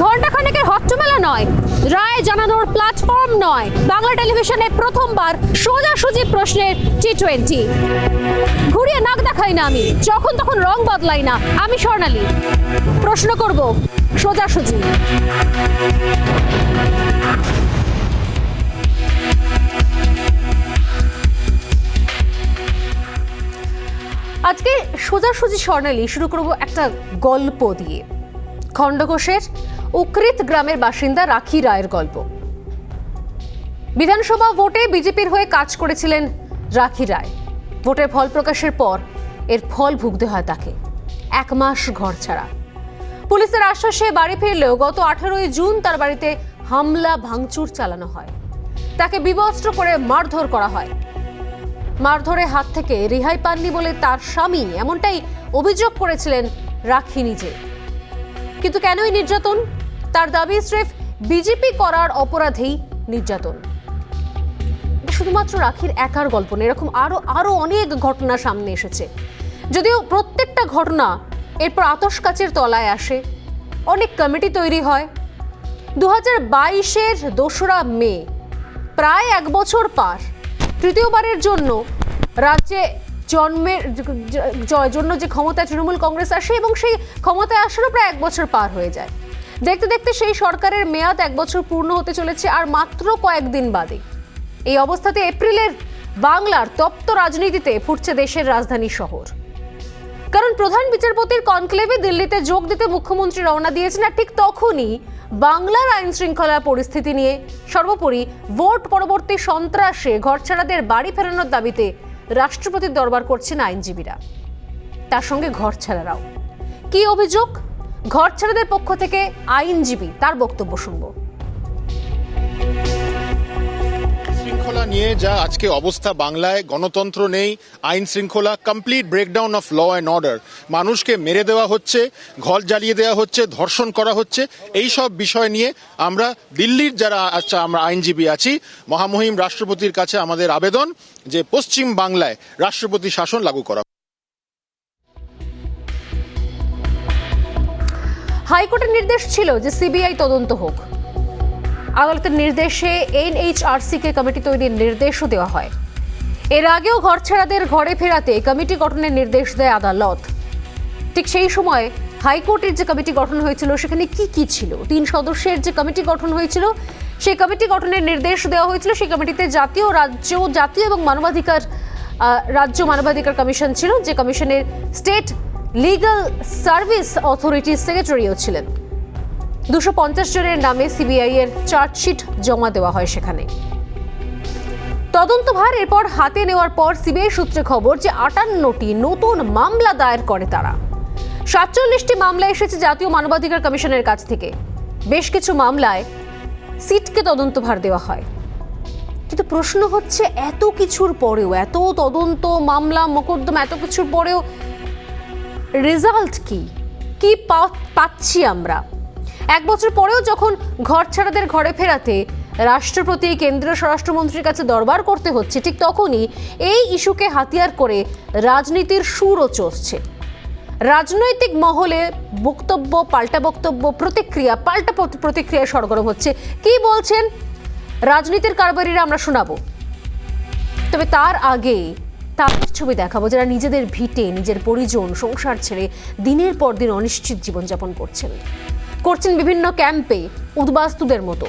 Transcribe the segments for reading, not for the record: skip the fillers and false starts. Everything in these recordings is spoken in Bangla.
ঘণ্টাখানেকের হট্টমেলা নয়, রায় জানানোর প্ল্যাটফর্ম নয়, বাংলা টেলিভিশনে প্রথমবার সোজাসুজি প্রশ্নের T20। ঘুরিয়ে নাক দেখাই না আমি, যখন তখন রং বদলাই না আমি, স্বর্ণালী। প্রশ্ন করব সোজাসুজি। আজকে সোজাসুজি স্বর্ণালী শুরু করব একটা গল্প দিয়ে। খণ্ডঘোষের উকৃত গ্রামের বাসিন্দা রাখি রায়ের গল্প। বিধানসভা ভোটে বিজেপির হয়ে কাজ করেছিলেন রাখি রায়। ভোটের ফল প্রকাশের পর এর ফল ভুগতে হয় তাকে। 1 মাস ঘর ছাড়া। পুলিশের আশ্বাসে বাড়ি ফিরলেও গত 18ই জুন তার বাড়িতে হামলা ভাঙচুর চালানো হয়। তাকে বিবস্ত্র করে মারধর করা হয়। মারধরের হাত থেকে রেহাই পাননি বলে তার স্বামী এমনটাই অভিযোগ করেছিলেন রাখি নিজে। কিন্তু কেনই নির্যাতন? তার দাবি স্রেফ বিজেপি করার অপরাধেই নির্যাতন। শুধুমাত্র রাখির একার গল্প নেই, এরকম আরো অনেক ঘটনা সামনে এসেছে। যদিও প্রত্যেকটা ঘটনা এরপর আতশকাচের তলায় আসে, অনেক কমিটি তৈরি হয়। 2022-এর 2রা মে, প্রায় 1 বছর পার, তৃতীয়বারের জন্য রাজ্যে জন্য যে ক্ষমতায় তৃণমূল কংগ্রেস আসে এবং সেই ক্ষমতায় আসারও প্রায় 1 বছর পার হয়ে যায়। দেখতে দেখতে সেই সরকারের মেয়াদ 1 বছর পূর্ণ হতে চলেছে আর মাত্র কয়েকদিন বাদে। এই অবস্থাতে এপ্রিলের বাংলার তপ্ত রাজনীতিতে ফুটছে দেশের রাজধানী শহর। কারণ প্রধান বিচারপতির কনক্লেভে দিল্লিতে যোগ দিতে মুখ্যমন্ত্রী রওনা দিয়েছেন, আর ঠিক তখনই বাংলার আইন শৃঙ্খলা পরিস্থিতি নিয়ে, সর্বোপরি ভোট পরবর্তী সন্ত্রাসে ঘরছাড়াদের বাড়ি ফেরানোর দাবিতে রাষ্ট্রপতির দরবার করছেন আইনজীবীরা, তার সঙ্গে ঘরছাড়ারাও। কি অভিযোগ? ঘরছাড়াদের পক্ষ থেকে আইনজীবী তার বক্তব্য শুনবো। শৃঙ্খলা নিয়ে যা আজকে অবস্থা, বাংলায় গণতন্ত্র নেই, আইন শৃঙ্খলা, complete breakdown of law and order, মানুষকে মেরে দেওয়া হচ্ছে, ঘর জ্বালিয়ে দেওয়া হচ্ছে, ধর্ষণ করা হচ্ছে, এই সব বিষয় নিয়ে আমরা দিল্লির যারা আমরা আইনজীবী আছি, মহামহিম রাষ্ট্রপতির কাছে আমাদের আবেদন যে পশ্চিম বাংলায় রাষ্ট্রপতি শাসন লাগু করা। হাইকোর্টের নির্দেশ ছিল যে সিবিআই তদন্ত হোক। আদালতের নির্দেশে NHRC-কে কমিটি তৈরির নির্দেশও দেওয়া হয়। এর আগেও ঘরছাড়াদের ঘরে ফেরাতে কমিটি গঠনের নির্দেশ দেয় আদালত। ঠিক সেই সময় হাইকোর্টের যে কমিটি গঠন হয়েছিল সেখানে কি ছিল? 3 সদস্যের যে কমিটি গঠন হয়েছিল, সেই কমিটি গঠনের নির্দেশ দেওয়া হয়েছিল। সেই কমিটিতে জাতীয় এবং রাজ্য মানবাধিকার কমিশন ছিল, যে কমিশনের স্টেট লিগ্যাল সার্ভিস অথরিটির সেক্রেটারিও ছিলেন। 250 জনের নামে সিবিআই এর চার্জশিট জমা দেওয়া হয় সেখানে। তদন্তভার এরপর হাতে নেওয়ার পর সিবিআই সূত্রে খবর যে 58টি নতুন মামলা দায়ের করে তারা। 47টি মামলা এসেছে জাতীয় মানবাধিকার কমিশনের কাছ থেকে। বেশ কিছু মামলায় সিটকে তদন্তভার দেওয়া হয়। কিন্তু প্রশ্ন হচ্ছে, এত কিছুর পরেও, এত তদন্ত, মামলা, মোকদ্দমা, এত কিছুর পরেও রেজাল্ট কি পাচ্ছি আমরা? 1 বছর পরেও যখন ঘরছাড়াদের ঘরে ফেরাতে রাষ্ট্রপতি, কেন্দ্রীয় স্বরাষ্ট্রমন্ত্রীর কাছে দরবার করতে হচ্ছে, ঠিক তখনই এই ইস্যুকে হাতিয়ার করে রাজনীতির সুরও চড়ছে। রাজনৈতিক মহলে বক্তব্য, পাল্টা বক্তব্য, পাল্টা প্রতিক্রিয়া সরগরম হচ্ছে। কি বলছেন রাজনীতির কারবারিরা আমরা শোনাবো। তবে তার আগে তাদের ছবি দেখাবো যারা নিজেদের ভিটে, নিজের পরিজন, সংসার ছেড়ে দিনের পর দিন অনিশ্চিত জীবনযাপন করছেন বিভিন্ন ক্যাম্পে উদ্বাস্তুদের মতো।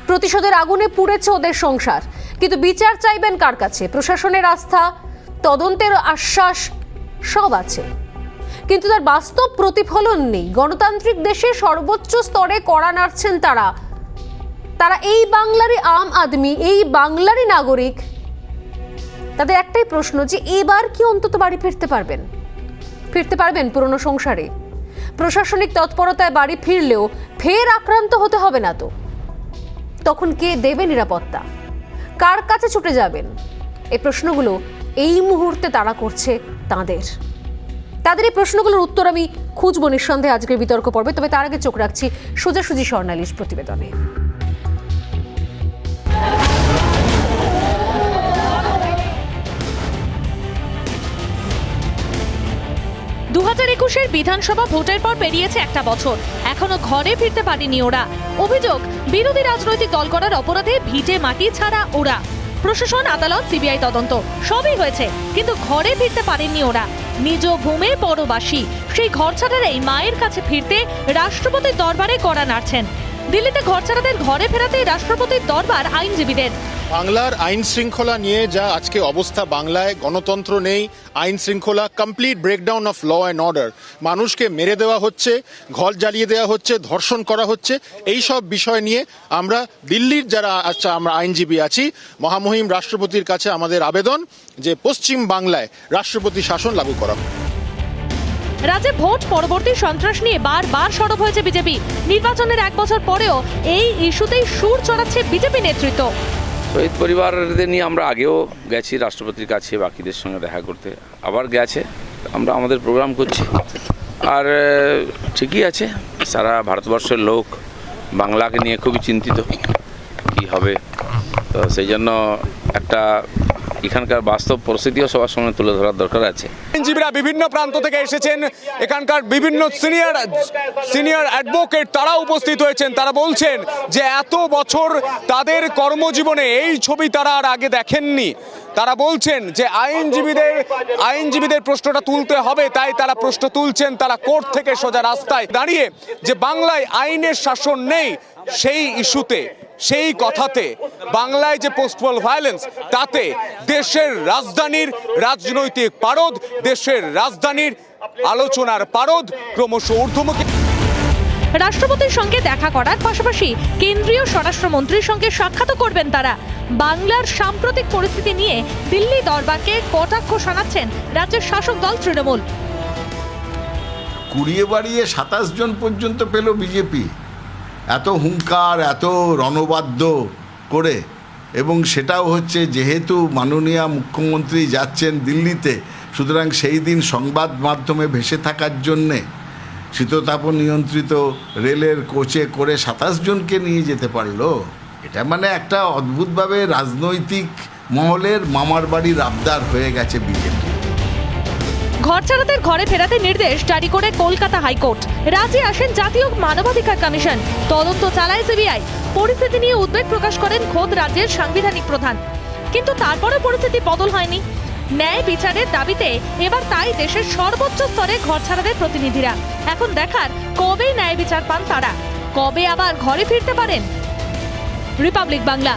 প্রতিশোধের আগুনে পুড়েছে ওদের সংসার, কিন্তু বিচার চাইবেন কার কাছে? প্রশাসনের আস্থা, তদন্তের আশ্বাস সব আছে, কিন্তু তার বাস্তব প্রতিফলন নেই। গণতান্ত্রিক দেশে সর্বোচ্চ স্তরে কড়া নাড়ছেন তারা এই বাংলারই আম আদমি, এই বাংলারই নাগরিক। তাদের একটাই প্রশ্ন যে এবার কি অন্তত বাড়ি ফিরতে পারবেন পুরনো সংসারে? প্রশাসনিক তৎপরতায় বাড়ি ফিরলেও ফের আক্রান্ত হতে হবে না তো? তখন কে দেবে নিরাপত্তা? কার কাছে ছুটে যাবেন? এই প্রশ্নগুলো এই মুহূর্তে তাড়া করছে তাদের এই প্রশ্নগুলোর উত্তর আমি খুঁজবো নিঃসন্দেহে আজকের বিতর্ক পর্বে। তবে তার আগে চোখ রাখছি সোজাসুজি স্বর্ণালীর প্রতিবেদনে। 2021 2021-এর বিধানসভা ভোটের পর পেরিয়েছে একটা বছর, এখনো ঘরে ফিরতে পারেনি ওরা। অভিযোগ, বিরোধী রাজনৈতিক দল করার অপরাধে ভিটে মাটি ছাড়া ওরা। প্রশাসন, আদালত, সিবিআই তদন্ত সবই হয়েছে, কিন্তু ঘরে ফিরতে পারেননি ওরা। নিজ ভূমির পরবাসী সেই ঘর ছাড়ারাই মায়ের কাছে ফিরতে রাষ্ট্রপতির দরবারে কড়া নাড়ছেন। দিল্লিতে ঘর ছাড়াদের ঘরে ফেরাতে রাষ্ট্রপতির দরবার আইনজীবীদের। বাংলার আইন শৃঙ্খলা নিয়ে যা আজকে অবস্থা, বাংলায় গণতন্ত্র নেই, আইন শৃঙ্খলা, complete breakdown of law and order, মানুষকে মেরে দেওয়া হচ্ছে, ঘর জ্বালিয়ে দেওয়া হচ্ছে, ধর্ষণ করা হচ্ছে, এই সব বিষয় নিয়ে আমরা দিল্লির যারা আমরা আইনজীবী আছি, মহামহিম রাষ্ট্রপতির কাছে আমাদের আবেদন যে পশ্চিম বাংলায় রাষ্ট্রপতি শাসন লাগু করা হোক। রাজ্যে ভোট পরবর্তী সন্ত্রাস নিয়ে বারবার সরব হয়েছে বিজেপি। নির্বাচনের এক বছর পরেও এই ইস্যুতেই সুর চড়াচ্ছে বিজেপি নেতৃত্ব। শহীদ পরিবারদের নিয়ে আমরা আগেও গেছি রাষ্ট্রপতির কাছে, বাকিদের সঙ্গে দেখা করতে, আবার গেছে, আমরা আমাদের প্রোগ্রাম করছি। আর ঠিকই আছে, সারা ভারতবর্ষের লোক বাংলাকে নিয়ে খুবই চিন্তিত কি হবে। তো সেই জন্য একটা এখানকার বাস্তব পরিস্থিতিও সবার সামনে তুলে ধরার দরকার আছে। আইনজীবীরা বিভিন্ন প্রান্ত থেকে এসেছেন, এখানকার বিভিন্ন সিনিয়র অ্যাডভোকেট তারা উপস্থিত হয়েছেন। তারা বলছেন যে এত বছর তাদের কর্মজীবনে এই ছবি তারা আর আগে দেখেননি। তারা বলছেন যে আইনজীবীদের প্রশ্নটা তুলতে হবে, তাই তারা প্রশ্ন তুলছেন। তারা কোর্ট থেকে সোজা রাস্তায় দাঁড়িয়ে যে বাংলায় আইনের শাসন নেই সেই ইস্যুতে, সেই কথাতে, বাংলায় যে পোস্টপল ভায়োলেন্স, তাতে দেশের রাজধানীর রাজনৈতিক পারদ, দেশের রাজধানীর আলোচনার পারদ ক্রমশ ঊর্ধ্বমুখী। রাষ্ট্রপতির সঙ্গে দেখা করার পাশাপাশি কেন্দ্রীয় স্বরাষ্ট্রমন্ত্রীর সঙ্গে সাক্ষাৎ করবেন তারা। বাংলার সাম্প্রতিক পরিস্থিতি নিয়ে দিল্লি দরবারকে কটাক্ষ শোনাচ্ছেন রাজ্যের শাসক দল তৃণমূল। কুড়িয়ে বাড়িয়ে 27 জন পর্যন্ত পেল বিজেপি, এত হুঙ্কার, এত রণবাদ্য করে, এবং সেটাও হচ্ছে যেহেতু মাননীয় মুখ্যমন্ত্রী যাচ্ছেন দিল্লিতে, সুতরাং সেই দিন সংবাদ মাধ্যমে ভেসে থাকার জন্যে শীততাপ নিয়ন্ত্রিত রেলের কোচে করে 27 জনকে নিয়ে যেতে পারলো। এটা মানে একটা অদ্ভুতভাবে রাজনৈতিক মহলের মামার বাড়ির আবদার হয়ে গেছে বিজেপি। ঘর ছাড়াদের ঘরে ফেরাতে নির্দেশ জারি করে কলকাতা হাইকোর্ট। রাজ্যে আসেন জাতীয় মানবাধিকার কমিশন, তদন্ত চালায় সিবিআই। পরিস্থিতি নিয়ে উদ্বেগ প্রকাশ করেন খোদ রাজ্যের সাংবিধানিক প্রধান, কিন্তু তারপরে পরিস্থিতি বদল হয়নি। ন্যায় বিচারের দাবিতে এবার তাই দেশের সর্বোচ্চ স্তরে ঘর ছাড়াদের প্রতিনিধিরা। এখন দেখার কবে ন্যায় বিচার পান তারা, কবে আবার ঘরে ফিরতে পারেন। রিপাবলিক বাংলা।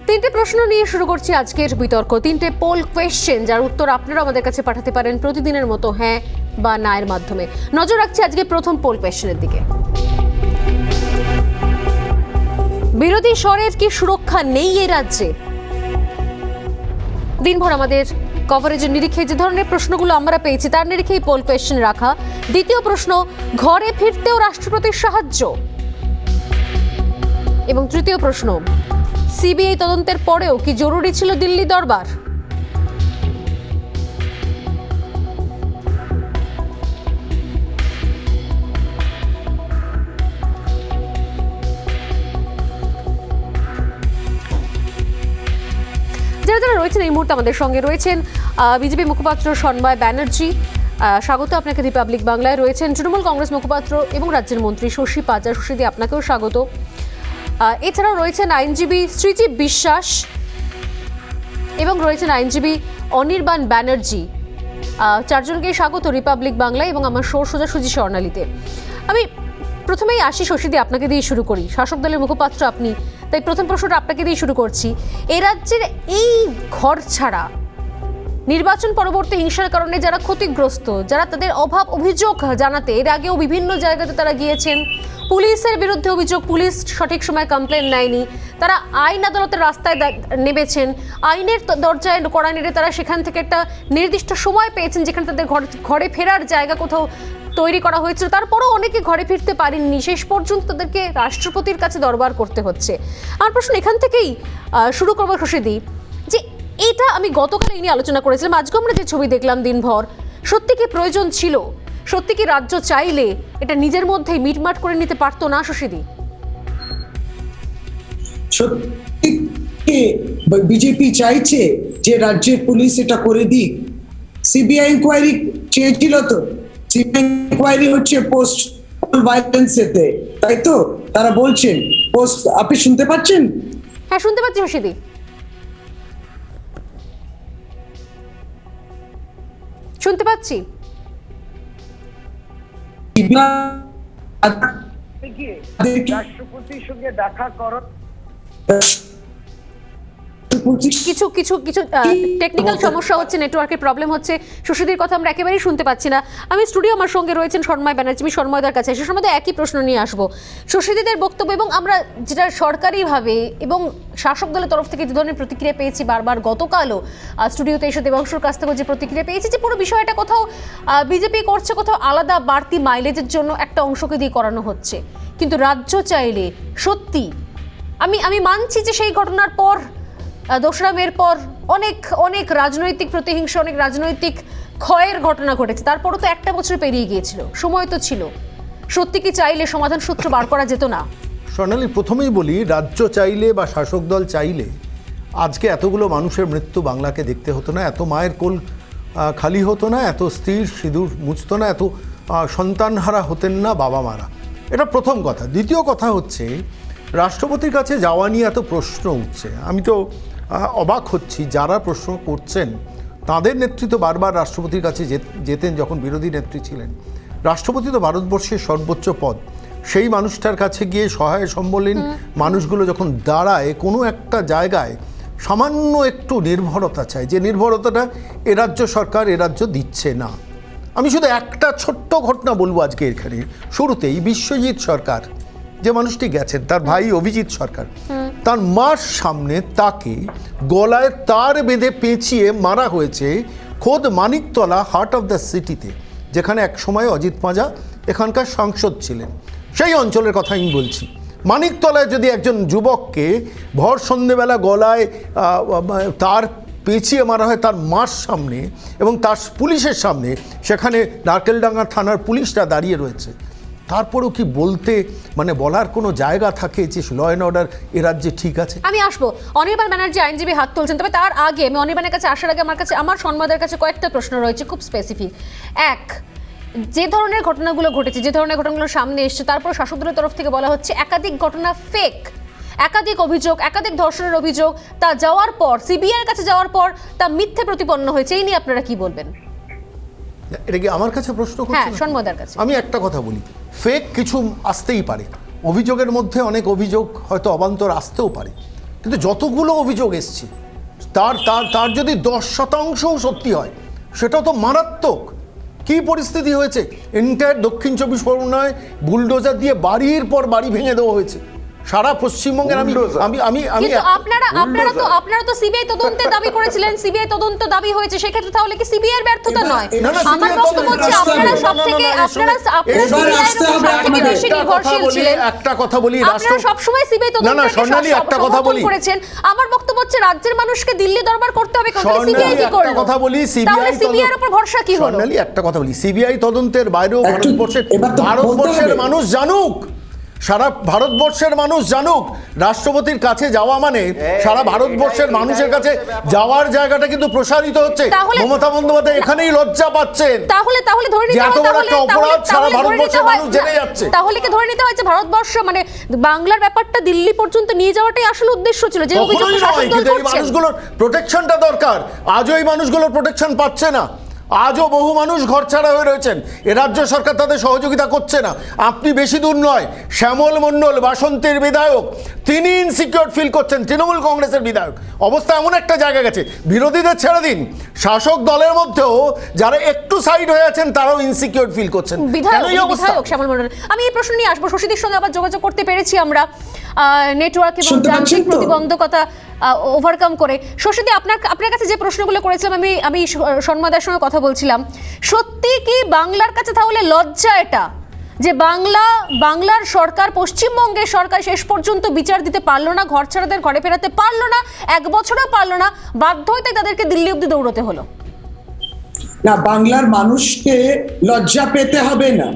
তিনটে প্রশ্ন নিয়ে শুরু করছি আজকের বিতর্ক। তিনটে পোল কোয়েশ্চেন, যার উত্তর আপনারা আমাদের কাছে পাঠাতে পারেন প্রতিদিনের মতো হ্যাঁ বা না এর মাধ্যমে। নজর রাখছি আজকে প্রথম পোল কোয়েশ্চেনের দিকে। বিরোধী স্বরের কি সুরক্ষা নেই এই রাজ্যে? দিনভর আমাদের কভারেজের নিরিখে যে ধরনের প্রশ্নগুলো আমরা পেয়েছি তার নিরিখেই পোল কোয়েশ্চেন রাখা। দ্বিতীয় প্রশ্ন, ঘরে ফিরতেও রাষ্ট্রপতির সাহায্য। এবং তৃতীয় প্রশ্ন, সিবিআই তদন্তের পরেও কি জরুরি ছিল দিল্লি দরবার? যারা যারা রয়েছেন এই মুহূর্তে আমাদের সঙ্গে রয়েছেন বিজেপি মুখপাত্র সন্ময় ব্যানার্জি, স্বাগত আপনাকে রিপাবলিক বাংলায়। রয়েছেন তৃণমূল কংগ্রেস মুখপাত্র এবং রাজ্যের মন্ত্রী শশী পাচার। শশীদি, আপনাকেও স্বাগত। এছাড়াও রয়েছেন আইনজীবী শ্রীজীব বিশ্বাস এবং রয়েছেন আইনজীবী অনির্বাণ ব্যানার্জি। চারজনকেই স্বাগত রিপাবলিক বাংলায় এবং আমার সোজাসুজি স্বর্ণালীতে। আমি প্রথমেই আসি শশীদি, আপনাকে দিয়ে শুরু করি। শাসক দলের মুখপাত্র আপনি, তাই প্রথম প্রশ্নটা আপনাকে দিয়ে শুরু করছি। এই রাজ্যের এই ঘর ছাড়া নির্বাচন পরবর্তী হিংসার কারণে যারা ক্ষতিগ্রস্ত, যারা তাদের অভাব অভিযোগ জানাতে এর আগেও বিভিন্ন জায়গাতে তারা গিয়েছেন, পুলিশের বিরুদ্ধে অভিযোগ, পুলিশ সঠিক সময় কমপ্লেন নেয়নি, তারা আইন আদালতের রাস্তায় নেমেছেন, আইনের দরজায় কড়া নেড়ে তারা সেখান থেকে একটা নির্দিষ্ট সময় পেয়েছেন যেখানে তাদের ঘরে ফেরার জায়গা কোথাও তৈরি করা হয়েছিল, তারপরও অনেকে ঘরে ফিরতে পারেননি, শেষ পর্যন্ত তাদেরকে রাষ্ট্রপতির কাছে দরবার করতে হচ্ছে। আমার প্রশ্ন এখান থেকেই শুরু করবো শশীদি, যে এটা আমি গতকাল এই নিয়ে আলোচনা করেছিলাম, আজকে আমরা যে ছবি দেখলাম দিনভর, সত্যি কি প্রয়োজন ছিল? সত্যি কি রাজ্য চাইলে এটা নিজের মধ্যেই মিটমাট করে নিতে পারতো না শশীদি? সত্যি বিজেপি চাইছে যে রাজ্যের পুলিশ এটা করে দিক? সিবিআই ইনকোয়ারি চেয়েছিল তো, সিবিআই ইনকোয়ারি হচ্ছে পোস্ট ভায়োলেন্সেতে, তাই তো তারা বলছেন পোস্ট। আপনি শুনতে পাচ্ছেন? হ্যাঁ, শুনতে পাচ্ছি শশীদি। শুনতে পাচ্ছি। রাষ্ট্রপতির সঙ্গে দেখা করো। কিছু কিছু কিছু টেকনিক্যাল সমস্যা হচ্ছে, নেটওয়ার্কের প্রবলেম হচ্ছে, শশীদির কথা আমরা একেবারেই শুনতে পাচ্ছি না। আমি স্টুডিও, আমার সঙ্গে রয়েছেন সন্ময় ব্যানার্জি, আমি সন্ময়দার কাছে সে সময় একই প্রশ্ন নিয়ে আসবো। শশীদিদের বক্তব্য এবং আমরা যেটা সরকারিভাবে এবং শাসক দলের তরফ থেকে যে ধরনের প্রতিক্রিয়া পেয়েছি, বারবার গতকালও স্টুডিওতে এসে দেবাংশুর কাছ থেকে যে প্রতিক্রিয়া পেয়েছি, যে পুরো বিষয়টা কোথাও বিজেপি করছে, কোথাও আলাদা বাড়তি মাইলেজের জন্য একটা অংশকে দিয়ে করানো হচ্ছে। কিন্তু রাজ্য চাইলে সত্যি, আমি মানছি যে সেই ঘটনার পর, দোসরা মের পর অনেক অনেক রাজনৈতিক প্রতিহিংসা, অনেক রাজনৈতিক ক্ষয়ের ঘটনা ঘটেছে, তারপরও তো একটা বছর পেরিয়ে গিয়েছিল, সময় তো ছিল। সত্যি কি চাইলে সমাধান সূত্র বার করা যেত না? সোনালী, প্রথমেই বলি, রাজ্য চাইলে বা শাসক দল চাইলে আজকে এতগুলো মানুষের মৃত্যু বাংলাকে দেখতে হতো না, এত মায়ের কোল খালি হতো না, এত স্ত্রীর সিঁদুর মুছতো না, এত সন্তানহারা হতেন না বাবা মারা। এটা প্রথম কথা। দ্বিতীয় কথা হচ্ছে, রাষ্ট্রপতির কাছে যাওয়া নিয়ে এত প্রশ্ন উঠছে, আমি তো অবাক হচ্ছি যারা প্রশ্ন করছেন। তাদের নেতৃত্ব বারবার রাষ্ট্রপতির কাছে যেতেন যখন বিরোধী নেত্রী ছিলেন। রাষ্ট্রপতি তো ভারতবর্ষের সর্বোচ্চ পদ, সেই মানুষটার কাছে গিয়ে সহায় সম্বলীন মানুষগুলো যখন দাঁড়ায় কোনো একটা জায়গায়, সামান্য একটু নির্ভরতা চায়, যে নির্ভরতাটা এ রাজ্য সরকার, এ রাজ্য দিচ্ছে না। আমি শুধু একটা ছোট্ট ঘটনা বলবো আজকে এখানে। শুরুতেই বিশ্বজিৎ সরকার, যে মানুষটি গেছেন, তার ভাই অভিজিৎ সরকার, তার মার সামনে তাকে গলায় তার বেঁধে পেঁচিয়ে মারা হয়েছে খোদ মানিকতলা, হার্ট অফ দ্য সিটিতে, যেখানে একসময় অজিত পাঁজা এখানকার সাংসদ ছিলেন। সেই অঞ্চলের কথা আমি বলছি। মানিকতলায় যদি একজন যুবককে ভর সন্ধেবেলা গলায় তার পেঁচিয়ে মারা হয় তার মার সামনে এবং তার পুলিশের সামনে, সেখানে নারকেলডাঙ্গা থানার পুলিশরা দাঁড়িয়ে রয়েছে, তারপরেও কি বলতে বলার কোনো জায়গা থাকে যে ল অ্যান্ড অর্ডার এ রাজ্যে ঠিক আছে? আমি আসবো। অনির্বাণ ব্যানার্জি আইনজীবী হাত তুলছেন, তবে তার আগে আমি অনির্বাণের কাছে আসার আগে আমার সন্ময়দের কাছে কয়েকটা প্রশ্ন রয়েছে, খুব স্পেসিফিক। এক, যে ধরনের ঘটনাগুলো ঘটেছে, যে ধরনের ঘটনাগুলো সামনে এসছে, তারপর শাসক দলের তরফ থেকে বলা হচ্ছে একাধিক ঘটনা ফেক, একাধিক অভিযোগ, একাধিক ধর্ষণের অভিযোগ, তা যাওয়ার পর, সিবিআই এর কাছে যাওয়ার পর তা মিথ্যে প্রতিপন্ন হয়েছে। এই নিয়ে আপনারা কি বলবেন? এটা কি আমার কাছে প্রশ্ন করছেন? হ্যাঁ, সন্ময়দার কাছে। আমি একটা কথা বলি, ফেক কিছু আসতেই পারে, অভিযোগের মধ্যে অনেক অভিযোগ হয়তো অবান্তর আসতেও পারে, কিন্তু যতগুলো অভিযোগ এসছে তার যদি 10% সত্যি হয়, সেটা তো মারাত্মক। কি পরিস্থিতি হয়েছে, এন্টায়ার দক্ষিণ 24 পরগনায় বুলডোজার দিয়ে বাড়ির পর বাড়ি ভেঙে দেওয়া হয়েছে সারা পশ্চিমবঙ্গের। আপনারা তো সিবিআই তদন্তের দাবি করেছিলেন, সিবিআই তদন্ত দাবি হয়েছে, সেক্ষেত্রে তাহলে কি সিবিআই এর ব্যর্থতা নয়? আমার বক্তব্য হচ্ছে আপনারা সবথেকে বেশি নির্ভরশীল ছিলেন। একটা কথা বলি, আপনারা সবসময় সিবিআই তদন্ত করেছেন। আমার বক্তব্য হচ্ছে রাজ্যের মানুষকে দিল্লি দরবার করতে হবে, সিবিআই কি করলো? কথা বলি, সিবিআই এর উপর ভরসা কি হলো? একটা কথা বলি, সিবিআই তদন্তের বাইরেও ভারতবর্ষের মানুষ জানুক, সারা ভারতবর্ষের মানুষ জানুক, রাষ্ট্রপতির কাছে যাওয়া মানে সারা ভারতবর্ষের মানুষের কাছে যাওয়ার জায়গাটা কিন্তু প্রসারিত হচ্ছে। মমতা বন্দ্যোপাধ্যায় এখানেই লজ্জা পাচ্ছেন। তাহলে ধরে নিতে এত বড় একটা অপরাধ সারা ভারতবর্ষের মানুষ জেনে যাচ্ছে। তাহলে কি ধরে নিতে হয় যে ভারতবর্ষ বাংলার ব্যাপারটা দিল্লি পর্যন্ত নিয়ে যাওয়াটাই আসল উদ্দেশ্য ছিল? যে অভিযোগ শাসক দল করছে, মানুষগুলোর প্রোটেকশনটা দরকার। আজও এই মানুষগুলোর প্রোটেকশন পাচ্ছে না, আজও বহু মানুষ ঘর ছাড়া হয়ে রয়েছেন, এ রাজ্য সরকার তাদের সহযোগিতা করছে না। আপনি বেশি দূর নয়, শ্যামল মণ্ডল বাসন্তীর বিধায়ক, তিনি ইনসিকিউর ফিল করছেন, তৃণমূল কংগ্রেসের বিধায়ক। অবস্থা এমন একটা জায়গা গেছে, বিরোধীদের ছেড়ে দিন, শাসক দলের মধ্যেও যারা একটু সাইড হয়ে আছেন তারাও ইনসিকিউর ফিল করছেন। বিধায়ক শ্যামল মণ্ডল, আমি এই প্রশ্ন নিয়ে আসবো। শশীদির সঙ্গে আবার যোগাযোগ করতে পেরেছি আমরা নেটওয়ার্ক এবং যান্ত্রিক প্রতিবন্ধকতা ওভারকাম করে। শশীদি, আপনার কাছে যে প্রশ্নগুলো করেছিলাম, আমি সন্ময়দার সঙ্গে কথা বলছিলাম, সত্যি কি বাংলার কাছে তাহলে লজ্জা এটা যে বাংলার সরকার, পশ্চিমবঙ্গের সরকার শেষ পর্যন্ত বিচার দিতে পারলো না, ঘর ছাড়াদের ঘরে ফেরাতে পারলো না, 1 বছরও পারলো না, বাধ্য হয়ে তাদেরকে দিল্লি অব্দি দৌড়তে হলো? না, বাংলার মানুষকে লজ্জা পেতে হবে না,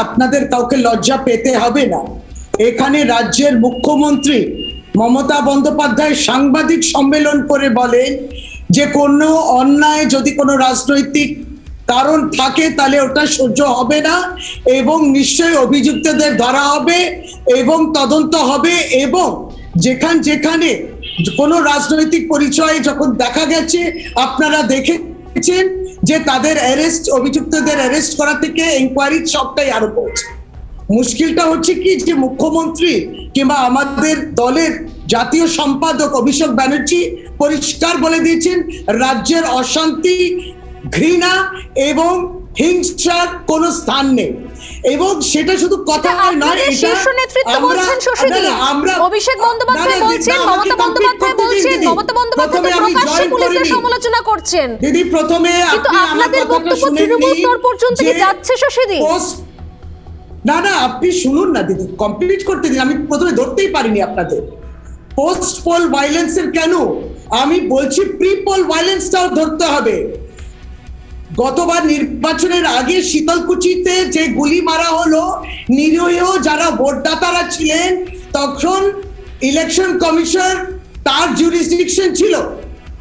আপনাদের কাউকে লজ্জা পেতে হবে না। এখানে রাজ্যের মুখ্যমন্ত্রী মমতা বন্দ্যোপাধ্যায় সাংবাদিক সম্মেলন করে বলেন যে কোনো অন্যায় যদি কোনো রাজনৈতিক কারণ থাকে তাহলে ওটা সহ্য হবে না এবং নিশ্চয়ই অভিযুক্তদের ধরা হবে এবং তদন্ত হবে এবং যেখানে কোনো রাজনৈতিক পরিচয় যখন দেখা গেছে আপনারা দেখেছেন যে তাদের অ্যারেস্ট অভিযুক্তদের অ্যারেস্ট করা থেকে এনকোয়ারি সবটাই আরম্ভ হয়েছে। মুশকিলটা হচ্ছে কি যে মুখ্যমন্ত্রী কিংবা আমাদের দলের জাতীয় সম্পাদক অভিষেক ব্যানার্জি পরিষ্কার বলে দিয়েছেন রাজ্যের অশান্তি, ঘৃণা এবং হিংসার কোনো স্থান নেই এবং সেটা শুধু কথা নয়, আপনাদের শীর্ষ নেতৃত্ব বলছেন শশীদি, অভিষেক বন্দ্যোপাধ্যায় বলছেন, মমতা বন্দ্যোপাধ্যায় বলছেন, মমতা বন্দ্যোপাধ্যায় প্রকাশ্যে পুলিশের সমালোচনা করছেন। দিদি প্রথমে কিন্তু আপনাদের বক্তব্য তৃণমূল স্তর পর্যন্ত কি যাচ্ছে শশীদি? না আপনি শুনুন না দিদি, কমপ্লিট করতে দিন, আমি প্রথমে ধরতেই পারিনি আপনাদের। পোস্ট পোল ভায়োলেন্সের কেন আমি বলছি, প্রি পোল ভায়োলেন্সটাও ধরতে হবে। গতবার নির্বাচনের আগে শীতলকুচিতে যে গুলি মারা হলো, নিরীহ যারা ভোটদাতারা ছিলেন, তখন ইলেকশন কমিশন তার জুরিসডিকশন ছিল,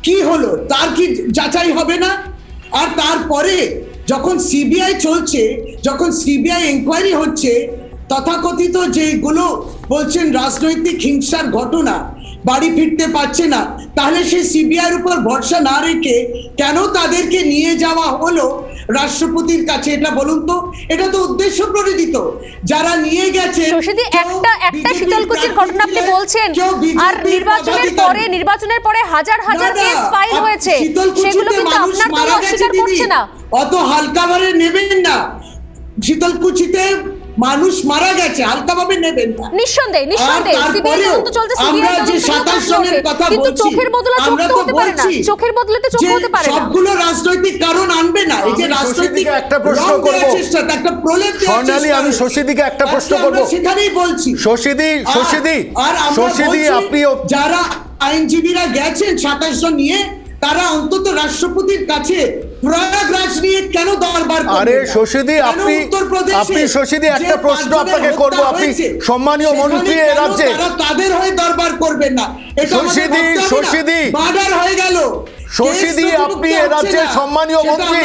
কি হলো তার কি যাচাই হবে না? আর তারপরে যখন সিবিআই চলছে, যখন সিবিআই এনকোয়ারি হচ্ছে, তথাকথিত যেগুলো বলছেন রাজনৈতিক হিংসার ঘটনা, বাড়ি ফিরতে পারছে না, তাহলে সেই সিবিআইয়ের উপর ভরসা না রেখে কেন তাদেরকে নিয়ে যাওয়া হলো রাষ্ট্রপতির কাছে? এটা বলুন তো, এটা তো উদ্দেশ্য প্রণোদিত। যারা নিয়ে গেছে শশীদি, একটা শীতলকুচির ঘটনা আপনি বলছেন, আর নির্বাচনের পরে হাজার কেস ফাইল হয়েছে, সেগুলো কিন্তু আপনার দল অস্বীকার করছে না। অত হালকাভাবে নেবেন না, শীতলকুচিতে মানুষ মারা গেছে, হালকাভাবে নেবেন না। নিঃসন্দেহে সিবিআই তদন্ত চলছে, সিবিআই তদন্ত, কিন্তু চোখের বদলে চোখ তো হতে পারে না, চোখের বদলে তো চোখ হতে পারে না। সবগুলো রাজনৈতিক কারণ আনবে না। এই যে রাজনৈতিক একটা প্রশ্ন করব, একটা প্রলেপ স্বর্ণালী, আমি শশীদিকে একটা প্রশ্ন করব। সেখানেই বলছি শশীদি আপনি যারা আইনজীবীরা গেছেন 27 জন নিয়ে, তারা অন্তত রাষ্ট্রপতির কাছে প্রয়াগরাজ নিয়ে কেন দরবার করবেন? আরে শশীদি, আপনি শশীদি একটা প্রশ্ন আপনাকে করব, আপনি সম্মানীয় মন্ত্রী এ রাজ্যে, তাদের হয়ে দরবার করবেন না। এটা শশীদি বার্ডার হয়ে গেল। শশীদি, আপনি এ রাজ্যের সম্মানীয় মন্ত্রী,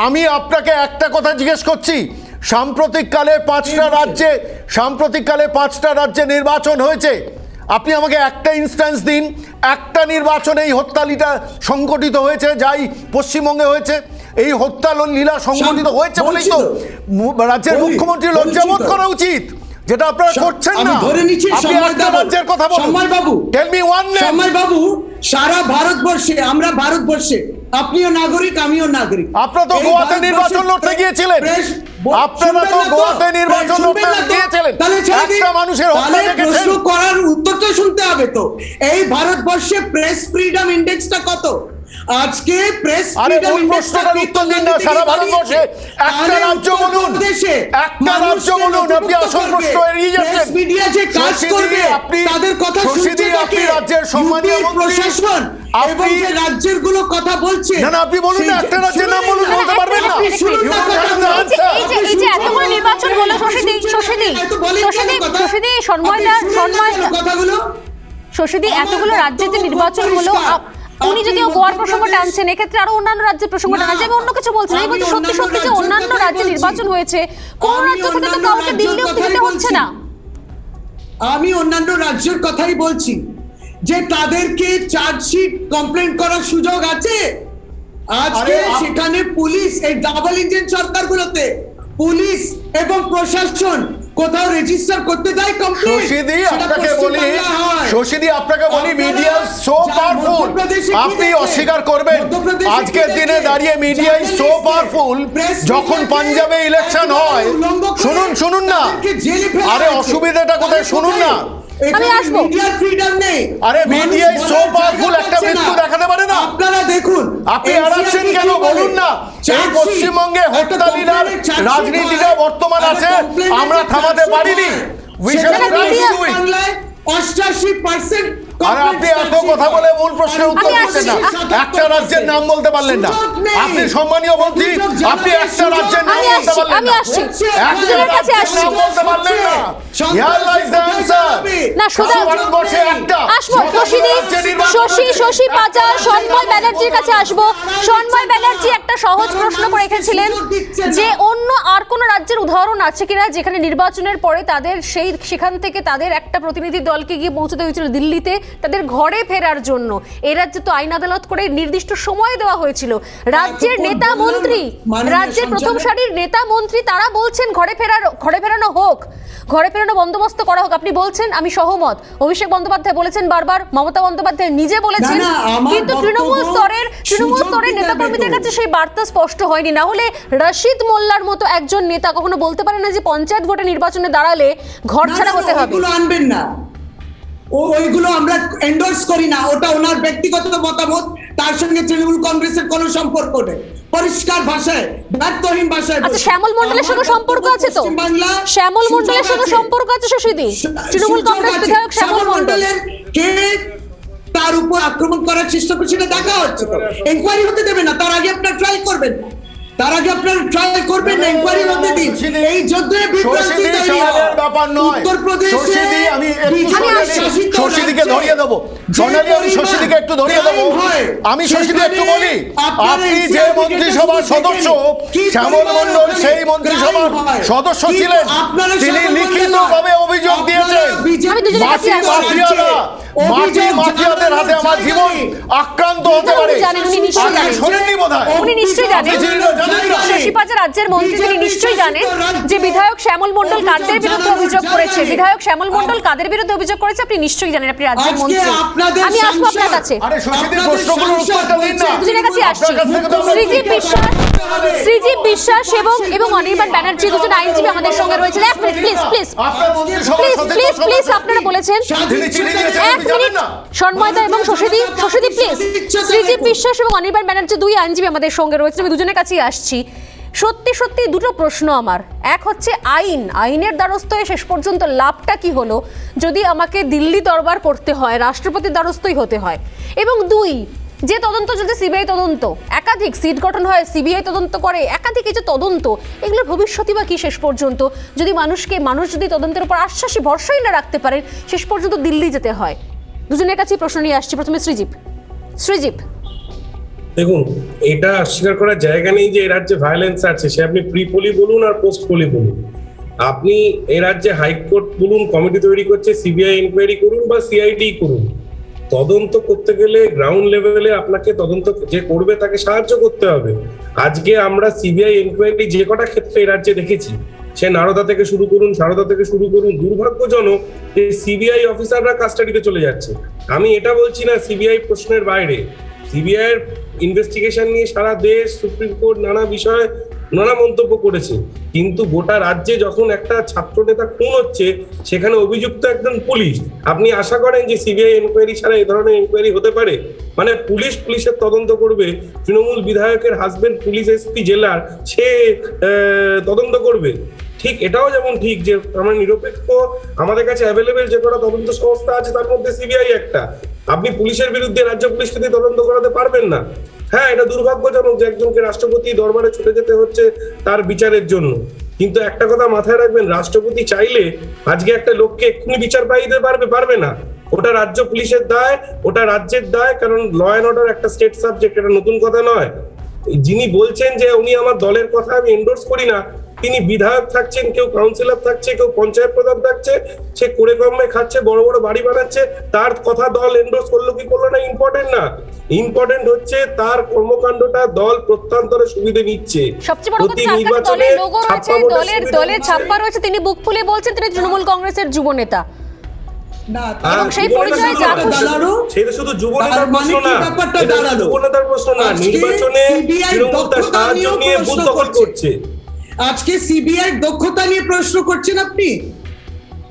আমি আপনাকে একটা কথা জিজ্ঞেস করছি। সাম্প্রতিককালে পাঁচটা রাজ্যে নির্বাচন হয়েছে, আপনি আমাকে একটা ইনস্ট্যান্স দিন, একটা নির্বাচনে এই হত্যালীলা সংগঠিত হয়েছে, যাই পশ্চিমবঙ্গে হয়েছে। এই হত্যা লীলা সংগঠিত হয়েছে বলেই তো রাজ্যের মুখ্যমন্ত্রী লজ্জাবোধ করা উচিত, যেটা আপনারা করছেন না। আপনি একটা রাজ্যের কথা বলুন, টেল মি ওয়ান নেম। সময় বাবু, সারা ভারতবর্ষে, আমরা ভারতবর্ষে, আপনিও নাগরিক, আমিও নাগরিক। আপনারা তো গোয়াতে নির্বাচন লড়তে গিয়েছিলেন, একটা মানুষের হত্যা দেখেছেন। প্রশ্ন করার উত্তরটা শুনতে হবে তো। এই ভারতবর্ষে প্রেস ফ্রিডম ইন্ডেক্সটা কত? আজকে প্রেস ফ্রিডম ইন্ডেক্সটার উত্তর দিন না। সারা ভারতবর্ষে একটা রাজ্য বলুন, আপনি আসল প্রশ্ন এড়িয়ে যাচ্ছেন। মিডিয়া যে কাজ করবে তাদের কথা শুনতে আপনি রাজ্যের সম্মানীয় প্রশাসন এবং যে রাজ্যের গুলো কথা বলছে, না আপনি বলুন না, একটা রাজ্যের নাম বলুন, বলতে পারবেন না। এই যে এতগুলো নির্বাচন হলো শশীদি, এতগুলো রাজ্যে যে নির্বাচন হলো, উনি যদিও গোয়ার প্রসঙ্গ টানছেন, এক্ষেত্রে আরো অন্যান্য রাজ্যের প্রসঙ্গ টানা যায়। আমি অন্য কিছু বলছি না, বলছি সত্যি যে অন্যান্য রাজ্যে নির্বাচন হয়েছে, কোন রাজ্য থেকে তো কাউকে দিল্লি অবধি যেতে হচ্ছে না। আমি অন্যান্য রাজ্যের কথাই বলছি যে তাদেরকে চার্জশিট কমপ্লেন করার সুযোগ আছে। আজকে সেখানে পুলিশ, এই ডাবল ইঞ্জিন সরকারগুলোতে পুলিশ এবং প্রশাসন কোথাও রেজিস্টার করতে দেয় কমপ্লেন। শশীদি আপনাকে বলি, মিডিয়া সো পাওয়ারফুল, আপনি অস্বীকার করবেন? আজকের দিনে দাঁড়িয়ে মিডিয়া ইজ সো পাওয়ারফুল। যখন পাঞ্জাবে ইলেকশন হয়, শুনুন না, আরে অসুবিধাটা কোথায় শুনুন না। আমি আসবো। আরে মিডিয়া ইজ সো পাওয়ারফুল, একটা মৃত্যু দেখাতে পারে না। আপনারা দেখুন, আপনি এড়াচ্ছেন কেন বলুন না? এই পশ্চিমবঙ্গে হত্যালীলার রাজনীতিটা বর্তমান আছে, আমরা থামাতে পারিনি। 88% আর আপনি এত কথা বলে মূল প্রশ্নের উত্তর দিচ্ছেন না, একটা রাজ্যের নাম বলতে পারলেন না। আপনি সম্মানীয় মন্ত্রী, আপনি একটা রাজ্যের নাম বলতে পারলেন না, একটা রাজ্যের নাম বলতে পারলেন না। Here lies the answer. না শুধু ভারতবর্ষে একটা আসবো শশী পাচার সন্ময় ব্যানার্জির কাছে আসবো। সন্ময় ব্যানার্জি একটা সহজ প্রশ্ন করে রেখেছিলেন যে অন্য আর কোন রাজ্যের উদাহরণ আছে কিনা যেখানে নির্বাচনের পরে তাদের সেখান থেকে তাদের একটা প্রতিনিধি দলকে গিয়ে পৌঁছতে হয়েছিল দিল্লিতে তাদের ঘরে ফেরার জন্য। এই রাজ্যে তো আইন আদালত করে নির্দিষ্ট সময় দেওয়া হয়েছিল। রাজ্যের নেতা মন্ত্রী, রাজ্যের প্রথম সারির নেতা মন্ত্রী তারা বলছেন ঘরে ফেরানো হোক, ঘরে ফেরানো বন্দোবস্ত করা হোক। আপনি বলছেন আমি সহমত। অভিষেক বন্দ্যোপাধ্যায় বলেছেন বারবার, মমতা বন্দ্যোপাধ্যায় নিজে বলেছেন, কিন্তু তৃণমূল স্তরের নেতাকর্মীদের কাছে সেই বার্তা স্পষ্ট হয়নি। না হলে রশিদ মোল্লার মতো একজন নেতা কখনো বলতে পারে না যে পঞ্চায়েত ভোটে নির্বাচনে দাঁড়ালে ঘর ছাড়া হতে হবে। ওগুলো আনবেন না, ওইগুলো আমরা এন্ডোর্স করি না। ওটা ওনার ব্যক্তিগত মতামত, তার সঙ্গে তৃণমূল কংগ্রেসের কোনো সম্পর্ক নেই। পরিষ্কার ভাষায়, ব্যর্থহীন ভাষায়। আচ্ছা, শ্যামল মণ্ডলের সঙ্গে সম্পর্ক আছে তো? শ্যামল মণ্ডলের সঙ্গে সম্পর্ক আছে শশীদি? তৃণমূল কংগ্রেস বিধায়ক শ্যামল মণ্ডলের কে তার উপর আক্রমণ করার চেষ্টা করছে সেটা দেখা হচ্ছে। এনকোয়ারি হতে দেবে না, তার আগে আপনার ট্রায়াল করবেন, তার আগে আপনারা ট্রায়াল করবেন না, ইনকোয়ারি হতে দিন। এই যুদ্ধে বিভ্রান্তি তৈরি হয় উত্তরপ্রদেশে। আমি শশীদিকে ধরিয়ে দেবো, সোনালী আমি শশীদিকে একটু ধরিয়ে দেবো। আমি শশীদি একটু বলি, আপনি যে মন্ত্রিসভার সদস্য শ্যামল মণ্ডল সেই মন্ত্রিসভার সদস্য ছিলেন, তিনি লিখিতভাবে অভিযোগ দিয়েছেন মাটি মাফিয়াদের হাতে আমার জীবন আক্রান্ত হতে পারে। শোনেননি বোধহয়? উনি নিশ্চয়ই জানেন, শশী পাচার রাজ্যের মন্ত্রী, তিনি নিশ্চয়ই জানেন যে বিধায়ক শ্যামল মণ্ডল কাদের বিরুদ্ধে অভিযোগ করেছে। বিধায়ক শ্যামল মণ্ডল কাদের বিরুদ্ধে অভিযোগ করেছে আপনি নিশ্চয়ই জানেন, আপনি রাজ্যের মন্ত্রী। আমি আসবো আপনার কাছে, দুজনের কাছে আসছি। শ্রীজীব বিশ্বাস এবং অনির্বাণ ব্যানার্জি দুজন আইনজীবী আমাদের সঙ্গে রয়েছেন। এক minute please please please please please আপনারা বলেছেন এক মিনিট। সন্ময়দা এবং শশীদি প্লিজ। শ্রীজীব বিশ্বাস এবং অনির্বাণ ব্যানার্জি দুই আইনজীবী আমাদের সঙ্গে রয়েছেন, আমি দুজনের কাছেই আসছি। সত্যি দুটো প্রশ্ন আমার। এক হচ্ছে আইনের দ্বারস্থ হয়ে শেষ পর্যন্ত লাভটা কি হলো যদি আমাকে দিল্লি দরবার করতে হয়, রাষ্ট্রপতির দ্বারস্থই হতে হয়। এবং দুই, যে তদন্ত যদি সিবিআই তদন্ত, একাধিক সিট গঠন হয়, সিবিআই তদন্ত করে, একাধিক এই যে তদন্ত, এগুলোর ভবিষ্যৎই বা কি শেষ পর্যন্ত যদি মানুষ যদি তদন্তের উপর আশ্বাসী ভরসাই না রাখতে পারেন, শেষ পর্যন্ত দিল্লি যেতে হয়। দুজনের কাছেই প্রশ্ন নিয়ে আসছি। প্রথমে শ্রীজীব। দেখুন, এটা অস্বীকার করার জায়গা নেই যে এই রাজ্যে ভায়োলেন্স আছে, সে আপনি প্রি পোলি বলুন আর পোস্ট পোলি বলুন। আপনি এই রাজ্যে হাইকোর্ট বলুন কমিটি তৈরি করছে, সিবিআই ইনকোয়ারি করুন বা সিআইডি করুন, তদন্ত করতে গেলে গ্রাউন্ড লেভেলে আপনাকে তদন্ত যে করবে তাকে সাহায্য করতে হবে। আজকে আমরা সিবিআই ইনকোয়ারি যে কটা ক্ষেত্রে এই রাজ্যে দেখেছি, সে নারদা থেকে শুরু করুন, সারদা থেকে শুরু করুন, দুর্ভাগ্যজনক যে সিবিআই অফিসাররা কাস্টাডিতে চলে যাচ্ছে। আমি এটা বলছি না সিবিআই প্রশ্নের বাইরে, সিবিআই এর ইনভেস্টিগেশন নিয়ে সারা দেশ, সুপ্রিম কোর্ট নানা বিষয়ে নানা মন্তব্য করেছে, কিন্তু গোটা রাজ্যে যখন একটা ছাত্র নেতা খুন হচ্ছে সেখানে অভিযুক্ত একজন পুলিশ, আপনি আশা করেন যে সিবিআই এনকোয়ারি ছাড়া এই ধরনের এনকোয়ারি হতে পারে? মানে পুলিশের তদন্ত করবে, তৃণমূল বিধায়কের হাজবেন্ড পুলিশ এসপি জেলার, সে তদন্ত করবে? ঠিক এটাও যেমন ঠিক যে আমরা নিরপেক্ষ, আমাদের কাছে অ্যাভেলেবেল যে কটা তদন্ত সংস্থা আছে তার মধ্যে সিবিআই একটা। আপনি পুলিশের বিরুদ্ধে রাজ্য পুলিশকে দিয়ে তদন্ত করাতে পারবেন না। হ্যাঁ, এটা দুর্ভাগ্যজনক যে একজনকে রাষ্ট্রপতি দরবারে ছুটে যেতে হচ্ছে তার বিচারের জন্য, কিন্তু একটা কথা মাথায় রাখবেন, রাষ্ট্রপতি চাইলে আজকে একটা লোককে এক্ষুনি বিচার পাইয়ে দিতে পারবে না। ওটা রাজ্য পুলিশের দায়, ওটা রাজ্যের দায়, কারণ ল অ্যান্ড অর্ডার একটা স্টেট সাবজেক্ট, এটা নতুন কথা নয়। যিনি বলছেন যে উনি আমার দলের কথা আমি এন্ডোর্স করি না, তিনি বিধায়ক থাকছেন, কেউ কাউন্সিলর থাকছে, কেউ পঞ্চায়েত প্রধান থাকছে, সে করে কমে খাচ্ছে, বড় বড় বাড়ি বানাচ্ছে, তার কথা দল এন্ডোর্স করলো কি করলো না ইম্পর্টেন্ট না। ইম্পর্টেন্ট হচ্ছে তার কর্মকাণ্ডটা দল প্রত্যন্তরে সুবিধা নিচ্ছে। সবচেয়ে বড় কথা, দলের লোগো রয়েছে, দলের ছাপ্পা রয়েছে, তিনি বুক ফুলে বলছেন তিনি তৃণমূল কংগ্রেসের যুব নেতা। এবং সেই পরিচয় যা খুশি, সেটা শুধু যুবনেতার প্রশ্ন না, যুবনেতার প্রশ্ন না, নির্বাচনে তৃণমূল তার সাহায্য নিয়ে বুথ দখল করছে। আজকে সিবিআই দক্ষতা নিয়ে প্রশ্ন করছেন আপনি?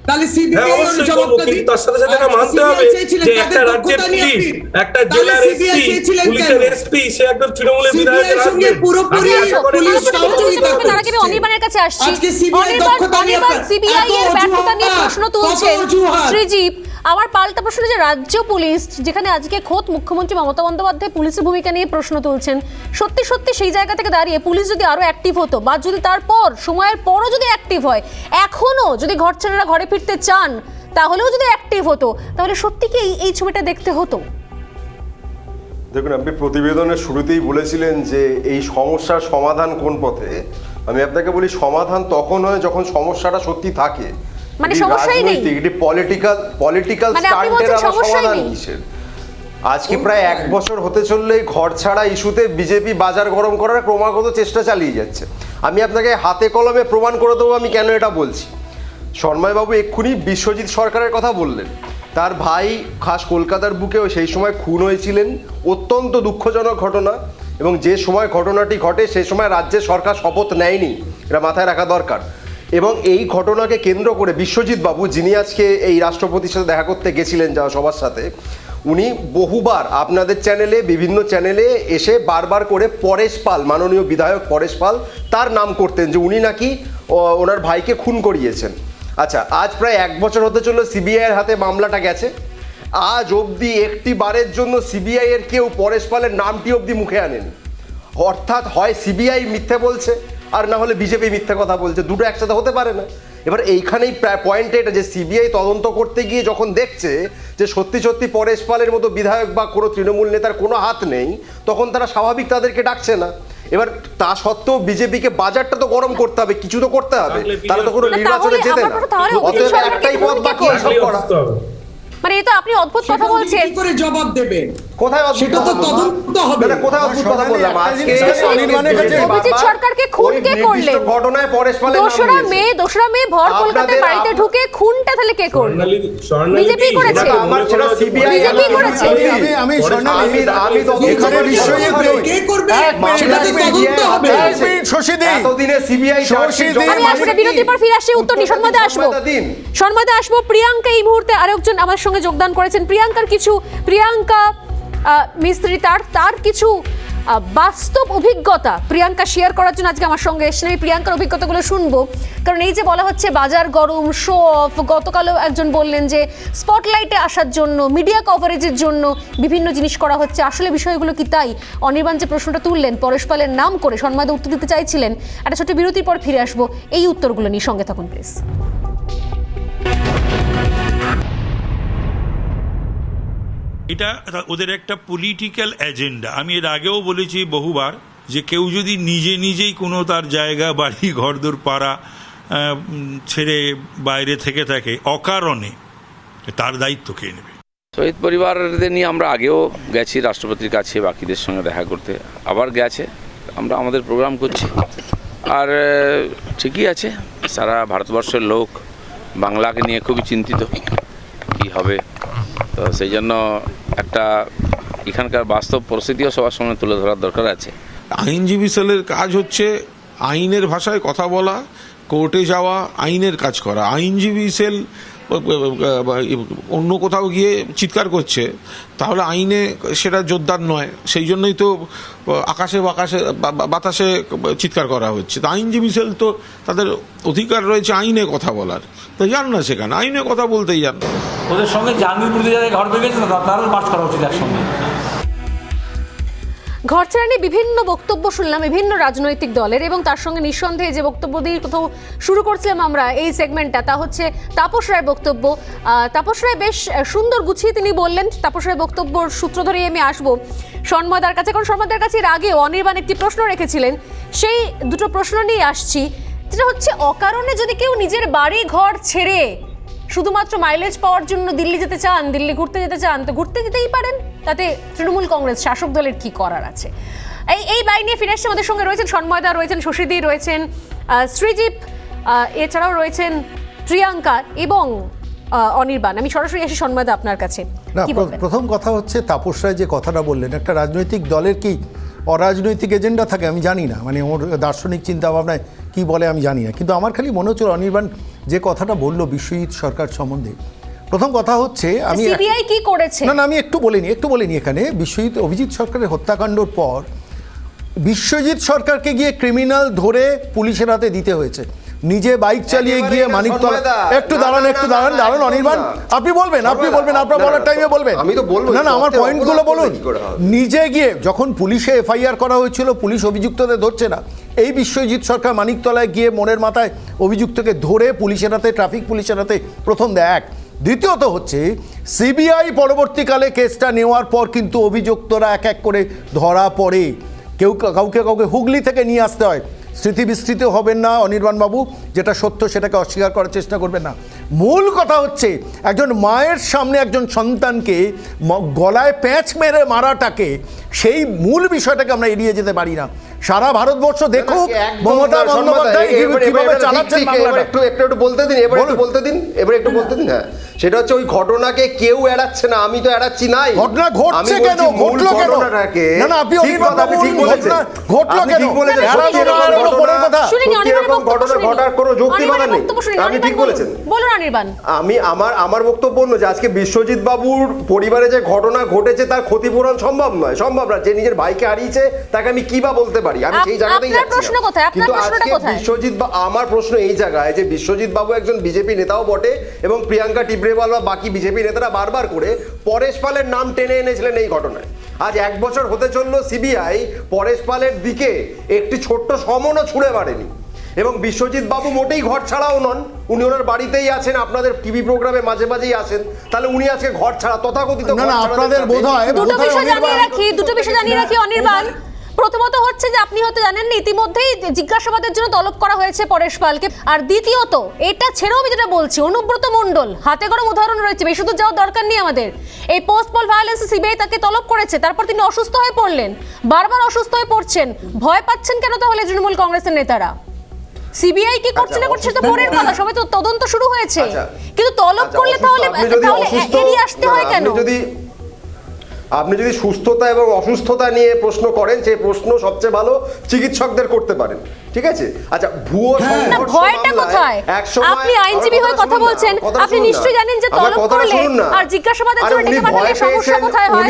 তাহলে হ্যাঁ সিবিআই অবশ্যই বলবো, কিন্তু তার সাথে সাথে এটা মানতে হবে যে একটা রাজ্যের পুলিশ, একটা জেলার এসপি, পুলিশের এসপি, সে একজন তৃণমূলের বিধায়কের সঙ্গে পুরোপুরি পুলিশ সহযোগিতা করছে। তার আগে আমি অনির্বাণের কাছে আসছি। আজকে CBI দক্ষতা নিয়ে অনির্বাণ সিবিআই এর এত ব্যর্থতা নিয়ে অজুহাত, প্রশ্ন কত তুলছেন অজুহাত। শ্রীজীব। আমার পাল্টা প্রশ্ন যে রাজ্য পুলিশ যেখানে আজকে খোদ মুখ্যমন্ত্রী মমতা বন্দ্যোপাধ্যায় পুলিশের ভূমিকা নিয়ে প্রশ্ন তুলছেন, সত্যি সত্যি সেই জায়গা থেকে দাঁড়িয়ে পুলিশ যদি আরো অ্যাক্টিভ হতো বা যদি তারপর সময়ের পরও যদি অ্যাক্টিভ হয়, এখনো যদি ঘরছাড়ারা ঘরে ফিরতে চান তাহলেও যদি অ্যাক্টিভ হতো, তাহলে সত্যি কি এই ছবিটা দেখতে হতো? দেখুন, আপনি প্রতিবেদনের শুরুতেই বলেছিলেন যে এই সমস্যার সমাধান কোন পথে। আমি আপনাকে বলি, সমাধান তখন হয় যখন সমস্যাটা সত্যি থাকে। মানে সমস্যাই নেই, এটি পলিটিক্যাল মানে আপনি স্টান্টের বলছেন আবার সমস্যাই সমাধান নেই। কিসের? আজকে প্রায় 1 বছর হতে চললে ঘর ছাড়া ইস্যুতে বিজেপি বাজার গরম করার ক্রমাগত চেষ্টা চালিয়ে যাচ্ছে। আমি আপনাকে হাতে কলমে প্রমাণ করে দেবো আমি কেন এটা বলছি। সন্ময়বাবু এক্ষুনি বিশ্বজিৎ সরকারের কথা বললেন, তার ভাই খাস কলকাতার বুকেও সেই সময় খুন হয়েছিলেন, অত্যন্ত দুঃখজনক ঘটনা। এবং যে সময় ঘটনাটি ঘটে সেই সময় রাজ্যের সরকার শপথ নেয়নি, এটা মাথায় রাখা দরকার। এবং এই ঘটনাকে কেন্দ্র করে বিশ্বজিৎ বাবু, যিনি আজকে এই রাষ্ট্রপতির সাথে দেখা করতে গেছিলেন যা সবার সাথে, উনি বহুবার আপনাদের চ্যানেলে, বিভিন্ন চ্যানেলে এসে বারবার করে পরেশ পাল, মাননীয় বিধায়ক পরেশ পাল, তার নাম করতেন যে উনি নাকি ওনার ভাইকে খুন করিয়েছেন। আচ্ছা, আজ প্রায় 1 বছর হতে চললো সিবিআইয়ের হাতে মামলাটা গেছে। আজ অবধি একটি বারের জন্য সিবিআই এর কেউ পরেশ পালের নামটি অবধি মুখে আনেনি। অর্থাৎ হয় সিবিআই মিথ্যে বলছে আর না হলে বিজেপি মিথ্যে কথা বলছে, দুটো একসাথে হতে পারে না। এবার এইখানেই পয়েন্ট এটা যে সিবিআই তদন্ত করতে গিয়ে যখন দেখছে যে সত্যি সত্যি পরেশ পালের মতো বিধায়ক বা কোনো তৃণমূল নেতার কোনো হাত নেই, তখন তারা স্বাভাবিক তাদেরকে ডাকছে না। এবার তা সত্ত্বেও বিজেপিকে বাজারটা তো গরম করতে হবে, কিছু তো করতে হবে, তারা তো কোনো নির্বাচনে জেতে না। অতএব একটাই পথ বাকি, এসব করা। মানে এই তো আপনি অদ্ভুত কথা বলছেন। কি করে জবাব দেবে? কোথায় অদ্ভুত সেটা তো কথা বললাম? তদন্ত হবে। না, কোথায় অদ্ভুত কথা বললাম? আজকে অভিজিৎ সরকারকে খুন কে করলেন? ঘটনায় পরেশ পালের নাম দোসরা মে ভর কলকাতায় বাড়িতে ঢুকে খুনটা তাহলে কে করলো? বিজেপি করেছে। আমার সেটা সিবিআই বিজেপি করেছে। আমি এখানে বিশ্বজিৎ কে করবে? সেটা তো তদন্ত হবে। এতদিনে সিবিআই আমি আসলে বিরতির পর ফিরে আসছি, উত্তর নিঃসন্দেহে আসবো। সন্ময়দা আসবো। প্রিয়াঙ্কা এই মুহূর্তে আরেকজন আমার সঙ্গে যোগদান করেছেন। প্রিয়াঙ্কা মিস্ত্রি, তার কিছু বাস্তব অভিজ্ঞতা প্রিয়াঙ্কা শেয়ার করার জন্য আজকে আমার সঙ্গে এসেছেন। আমি প্রিয়াঙ্কার অভিজ্ঞতাগুলো শুনবো, কারণ এই যে বলা হচ্ছে বাজার গরম, শো অফ, গতকালও একজন বললেন যে স্পটলাইটে আসার জন্য, মিডিয়া কভারেজের জন্য বিভিন্ন জিনিস করা হচ্ছে। আসলে বিষয়গুলো কি তাই? অনির্বাণ যে প্রশ্নটা তুললেন পরেশ পালের নাম করে, সন্ময়দা উত্তর দিতে চাইছিলেন। একটা ছোট বিরতির পর ফিরে আসবো, এই উত্তরগুলো নিয়ে সঙ্গে থাকুন প্লিজ। এটা ওদের একটা পলিটিক্যাল এজেন্ডা। আমি এর আগেও বলেছি বহুবার যে কেউ যদি নিজেই কোনো তার জায়গা, বাড়ি, ঘরদোর, পাড়া ছেড়ে বাইরে থেকে থাকে অকারণে, তার দায়িত্ব কে নেবে? শহীদ পরিবারদের নিয়ে আমরা আগেও গেছি রাষ্ট্রপতির কাছে, বাকিদের সঙ্গে দেখা করতে, আবার গেছে। আমরা আমাদের প্রোগ্রাম করছি, আর ঠিকই আছে। সারা ভারতবর্ষের লোক বাংলাকে নিয়ে খুবই চিন্তিত কি হবে। তো সেই জন্য একটা এখানকার বাস্তব পরিস্থিতিও সবার সামনে তুলে ধরার দরকার আছে। আইনজীবী সেলের কাজ হচ্ছে আইনের ভাষায় কথা বলা, কোর্টে যাওয়া, আইনের কাজ করা। আইনজীবী সেল অন্য কোথাও গিয়ে চিৎকার করছে, তাহলে আইনে সেটা জোরদার নয়। সেই জন্যই তো আকাশে বাতাসে চিৎকার করা হচ্ছে। তো আইনজীবী সেল তো তাদের অধিকার রয়েছে আইনে কথা বলার, তো যান না সেখানে, আইনে কথা বলতেই যান। ওদের সঙ্গে জাহাঙ্গীরপুরে যারা ঘর ভেঙেছে তারও মার্চ করা উচিত একসঙ্গে। ঘরছাড়া নিয়ে বিভিন্ন বক্তব্য শুনলাম বিভিন্ন রাজনৈতিক দলের, এবং তার সঙ্গে নিঃসন্দেহে যে বক্তব্য দিয়ে কোথাও শুরু করছিলাম আমরা এই সেগমেন্টটা, তা হচ্ছে তাপস রায়ের বক্তব্য। তাপস রায় বেশ সুন্দর গুছিয়ে তিনি বললেন। তাপস রায়ের বক্তব্যর সূত্র ধরেই আমি আসবো সন্ময়দার কাছে, কারণ সন্ময়দার কাছে এর আগেও অনির্বাণ একটি প্রশ্ন রেখেছিলেন। সেই দুটো প্রশ্ন নিয়ে আসছি, যেটা হচ্ছে অকারণে যদি কেউ নিজের বাড়ি ঘর ছেড়ে শুধুমাত্র মাইলেজ পাওয়ার জন্য দিল্লি যেতে চান, দিল্লি ঘুরতে যেতে চান, তো ঘুরতে যেতেই পারেন, তাতে তৃণমূল কংগ্রেস শাসক দলের কি করার আছে? এই বাই নিয়ে ফিরে আসছে। আমাদের সঙ্গে রয়েছেন সন্ময়দা, রয়েছেন শশীদি, রয়েছেন শ্রীজীব, এছাড়াও রয়েছেন প্রিয়াঙ্কা এবং অনির্বাণ। আমি সরাসরি আসি সন্ময়দা আপনার কাছে। না, প্রথম কথা হচ্ছে তাপস রায় যে কথাটা বললেন, একটা রাজনৈতিক দলের কি অরাজনৈতিক এজেন্ডা থাকে আমি জানি না, মানে ওর দার্শনিক চিন্তা ভাবনায় কী বলে আমি জানি না, কিন্তু আমার খালি মনে হচ্ছিল অনির্বাণ যে কথাটা বললো বিশ্বজিৎ সরকার সম্বন্ধে, প্রথম কথা হচ্ছে আমি সিবিআই কি করেছে? না আমি একটু বলিনি এখানে বিশ্বজিৎ অভিজিৎ সরকারের হত্যাকাণ্ডর পর বিশ্বজিৎ সরকারকে গিয়ে ক্রিমিনাল ধরে পুলিশের হাতে দিতে হয়েছে, নিজে বাইক চালিয়ে গিয়ে মানিকতলা। একটু দাঁড়ান অনির্বাণ, আপনি বলবেন আপনার বলার টাইমে বলবেন। আমি তো বলবো না আমার পয়েন্টগুলো বলুন। নিজে গিয়ে যখন পুলিশে এফআইআর করা হয়েছিল, পুলিশ অভিযুক্তদের ধরছে না, এই বিশ্বজিৎ সরকার মানিকতলায় গিয়ে মনের মাথায় অভিযুক্তকে ধরে পুলিশের হাতে, ট্রাফিক পুলিশের হাতে প্রথম দেয় এক। দ্বিতীয়ত হচ্ছে সিবিআই পরবর্তীকালে কেসটা নেওয়ার পর কিন্তু অভিযুক্তরা এক এক করে ধরা পড়ে, কাউকে হুগলি থেকে নিয়ে আসতে হয়। স্মৃতি বিস্মৃত হবেন না অনির্বাণবাবু, যেটা সত্য সেটাকে অস্বীকার করার চেষ্টা করবেন না। মূল কথা হচ্ছে একজন মায়ের সামনে একজন সন্তানকে গলায় প্যাঁচ মেরে মারাটাকে, সেই মূল বিষয়টাকে আমরা এড়িয়ে যেতে পারি না। সারা ভারতবর্ষ দেখুক মমতা বন্দ্যোপাধ্যায় কিভাবে চালাচ্ছেন বাংলাটা। একটু বলতে দিন, এবার একটু বলতে দিন। হ্যাঁ, সেটা হচ্ছে ওই ঘটনাকে কেউ এড়াচ্ছে না, আমি তো এড়াচ্ছি নাই। ঘটনা ঘটছে কেন? ঘটলো কেন? না আপনি ঠিক বলেছেন, ঘটলো কেন? ঘটনা ঘটার কোনো যৌক্তিকতা নেই, আপনি ঠিক বলেছেন। বলুন অনির্বাণ। আমি আমার বক্তব্য অন্য, যে আজকে বিশ্বজিৎ বাবুর পরিবারে যে ঘটনা ঘটেছে তার ক্ষতিপূরণ সম্ভব না, যে নিজের ভাইকে হারিয়েছে তাকে আমি কি বা বলতে পারি, আমি সেই জায়গাতেই যাচ্ছি। কিন্তু আজকে বিশ্বজিৎ, আমার প্রশ্ন এই জায়গায় যে বিশ্বজিৎ বাবু একজন বিজেপি নেতাও বটে, এবং প্রিয়াঙ্কা টিবরেওয়াল বা বাকি বিজেপি নেতারা বারবার করে পরেশ পালের নাম টেনে এনেছিলেন এই ঘটনায়। আজ 1 বছর হতে চলল, সিবিআই পরেশ পালের দিকে একটি ছোট্ট সমনও ছুঁড়ে মারেনি, এবং বিশ্বজিৎ বাবু মোটেই ঘর ছাড়াও নন, উনি ওনার বাড়িতেই আছেন, আপনাদের টিভি প্রোগ্রামে মাঝে মাঝেই আসেন, তাহলে উনি আজকে ঘর ছাড়া তথাকথিত আপনাদের বোধহয় দুটো বিষয় জানিয়ে রাখি অনির্বাণ। প্রথমত হচ্ছে যে আপনি হয়তো জানেন না, ইতিমধ্যেই জিজ্ঞাসাবাদের জন্য তলব করা হয়েছে পরেশ পালকে। আর দ্বিতীয়ত, এটা ছেড়েও আমি যেটা বলছি, অনুব্রত মণ্ডল হাতে গরম উদাহরণ রয়েছে, বেশি দূর যাওয়ার দরকার নেই আমাদের। এই পোস্ট পল ভায়োলেন্স সিবিআই তাকে তলব করেছে, তারপর তিনি অসুস্থ হয়ে পড়লেন, বারবার অসুস্থ হয়ে পড়ছেন। ভয় পাচ্ছেন কেন তাহলে তৃণমূল কংগ্রেসের নেতারা? সিবিআই কি করছে না করছে তো পরের কথা, সবাই তো তদন্ত শুরু হয়েছে, কিন্তু তলব করলে তাহলে এড়িয়ে আসতে হয় কেন? আপনি যদি সুস্থতা এবং অসুস্থতা নিয়ে প্রশ্ন করেন, সেই প্রশ্ন সবচেয়ে ভালো চিকিৎসকদের করতে পারেন, ঠিক আছে? আচ্ছা, ভুয়ো ভয়টা কোথায়? আপনি আইনজীবী হয়ে কথা বলছেন, আপনি নিশ্চয়ই জানেন যে তলব করলে আর জিজ্ঞাসাবাদের জন্য ডেকে পাঠালে সমস্যা কোথায় হয়।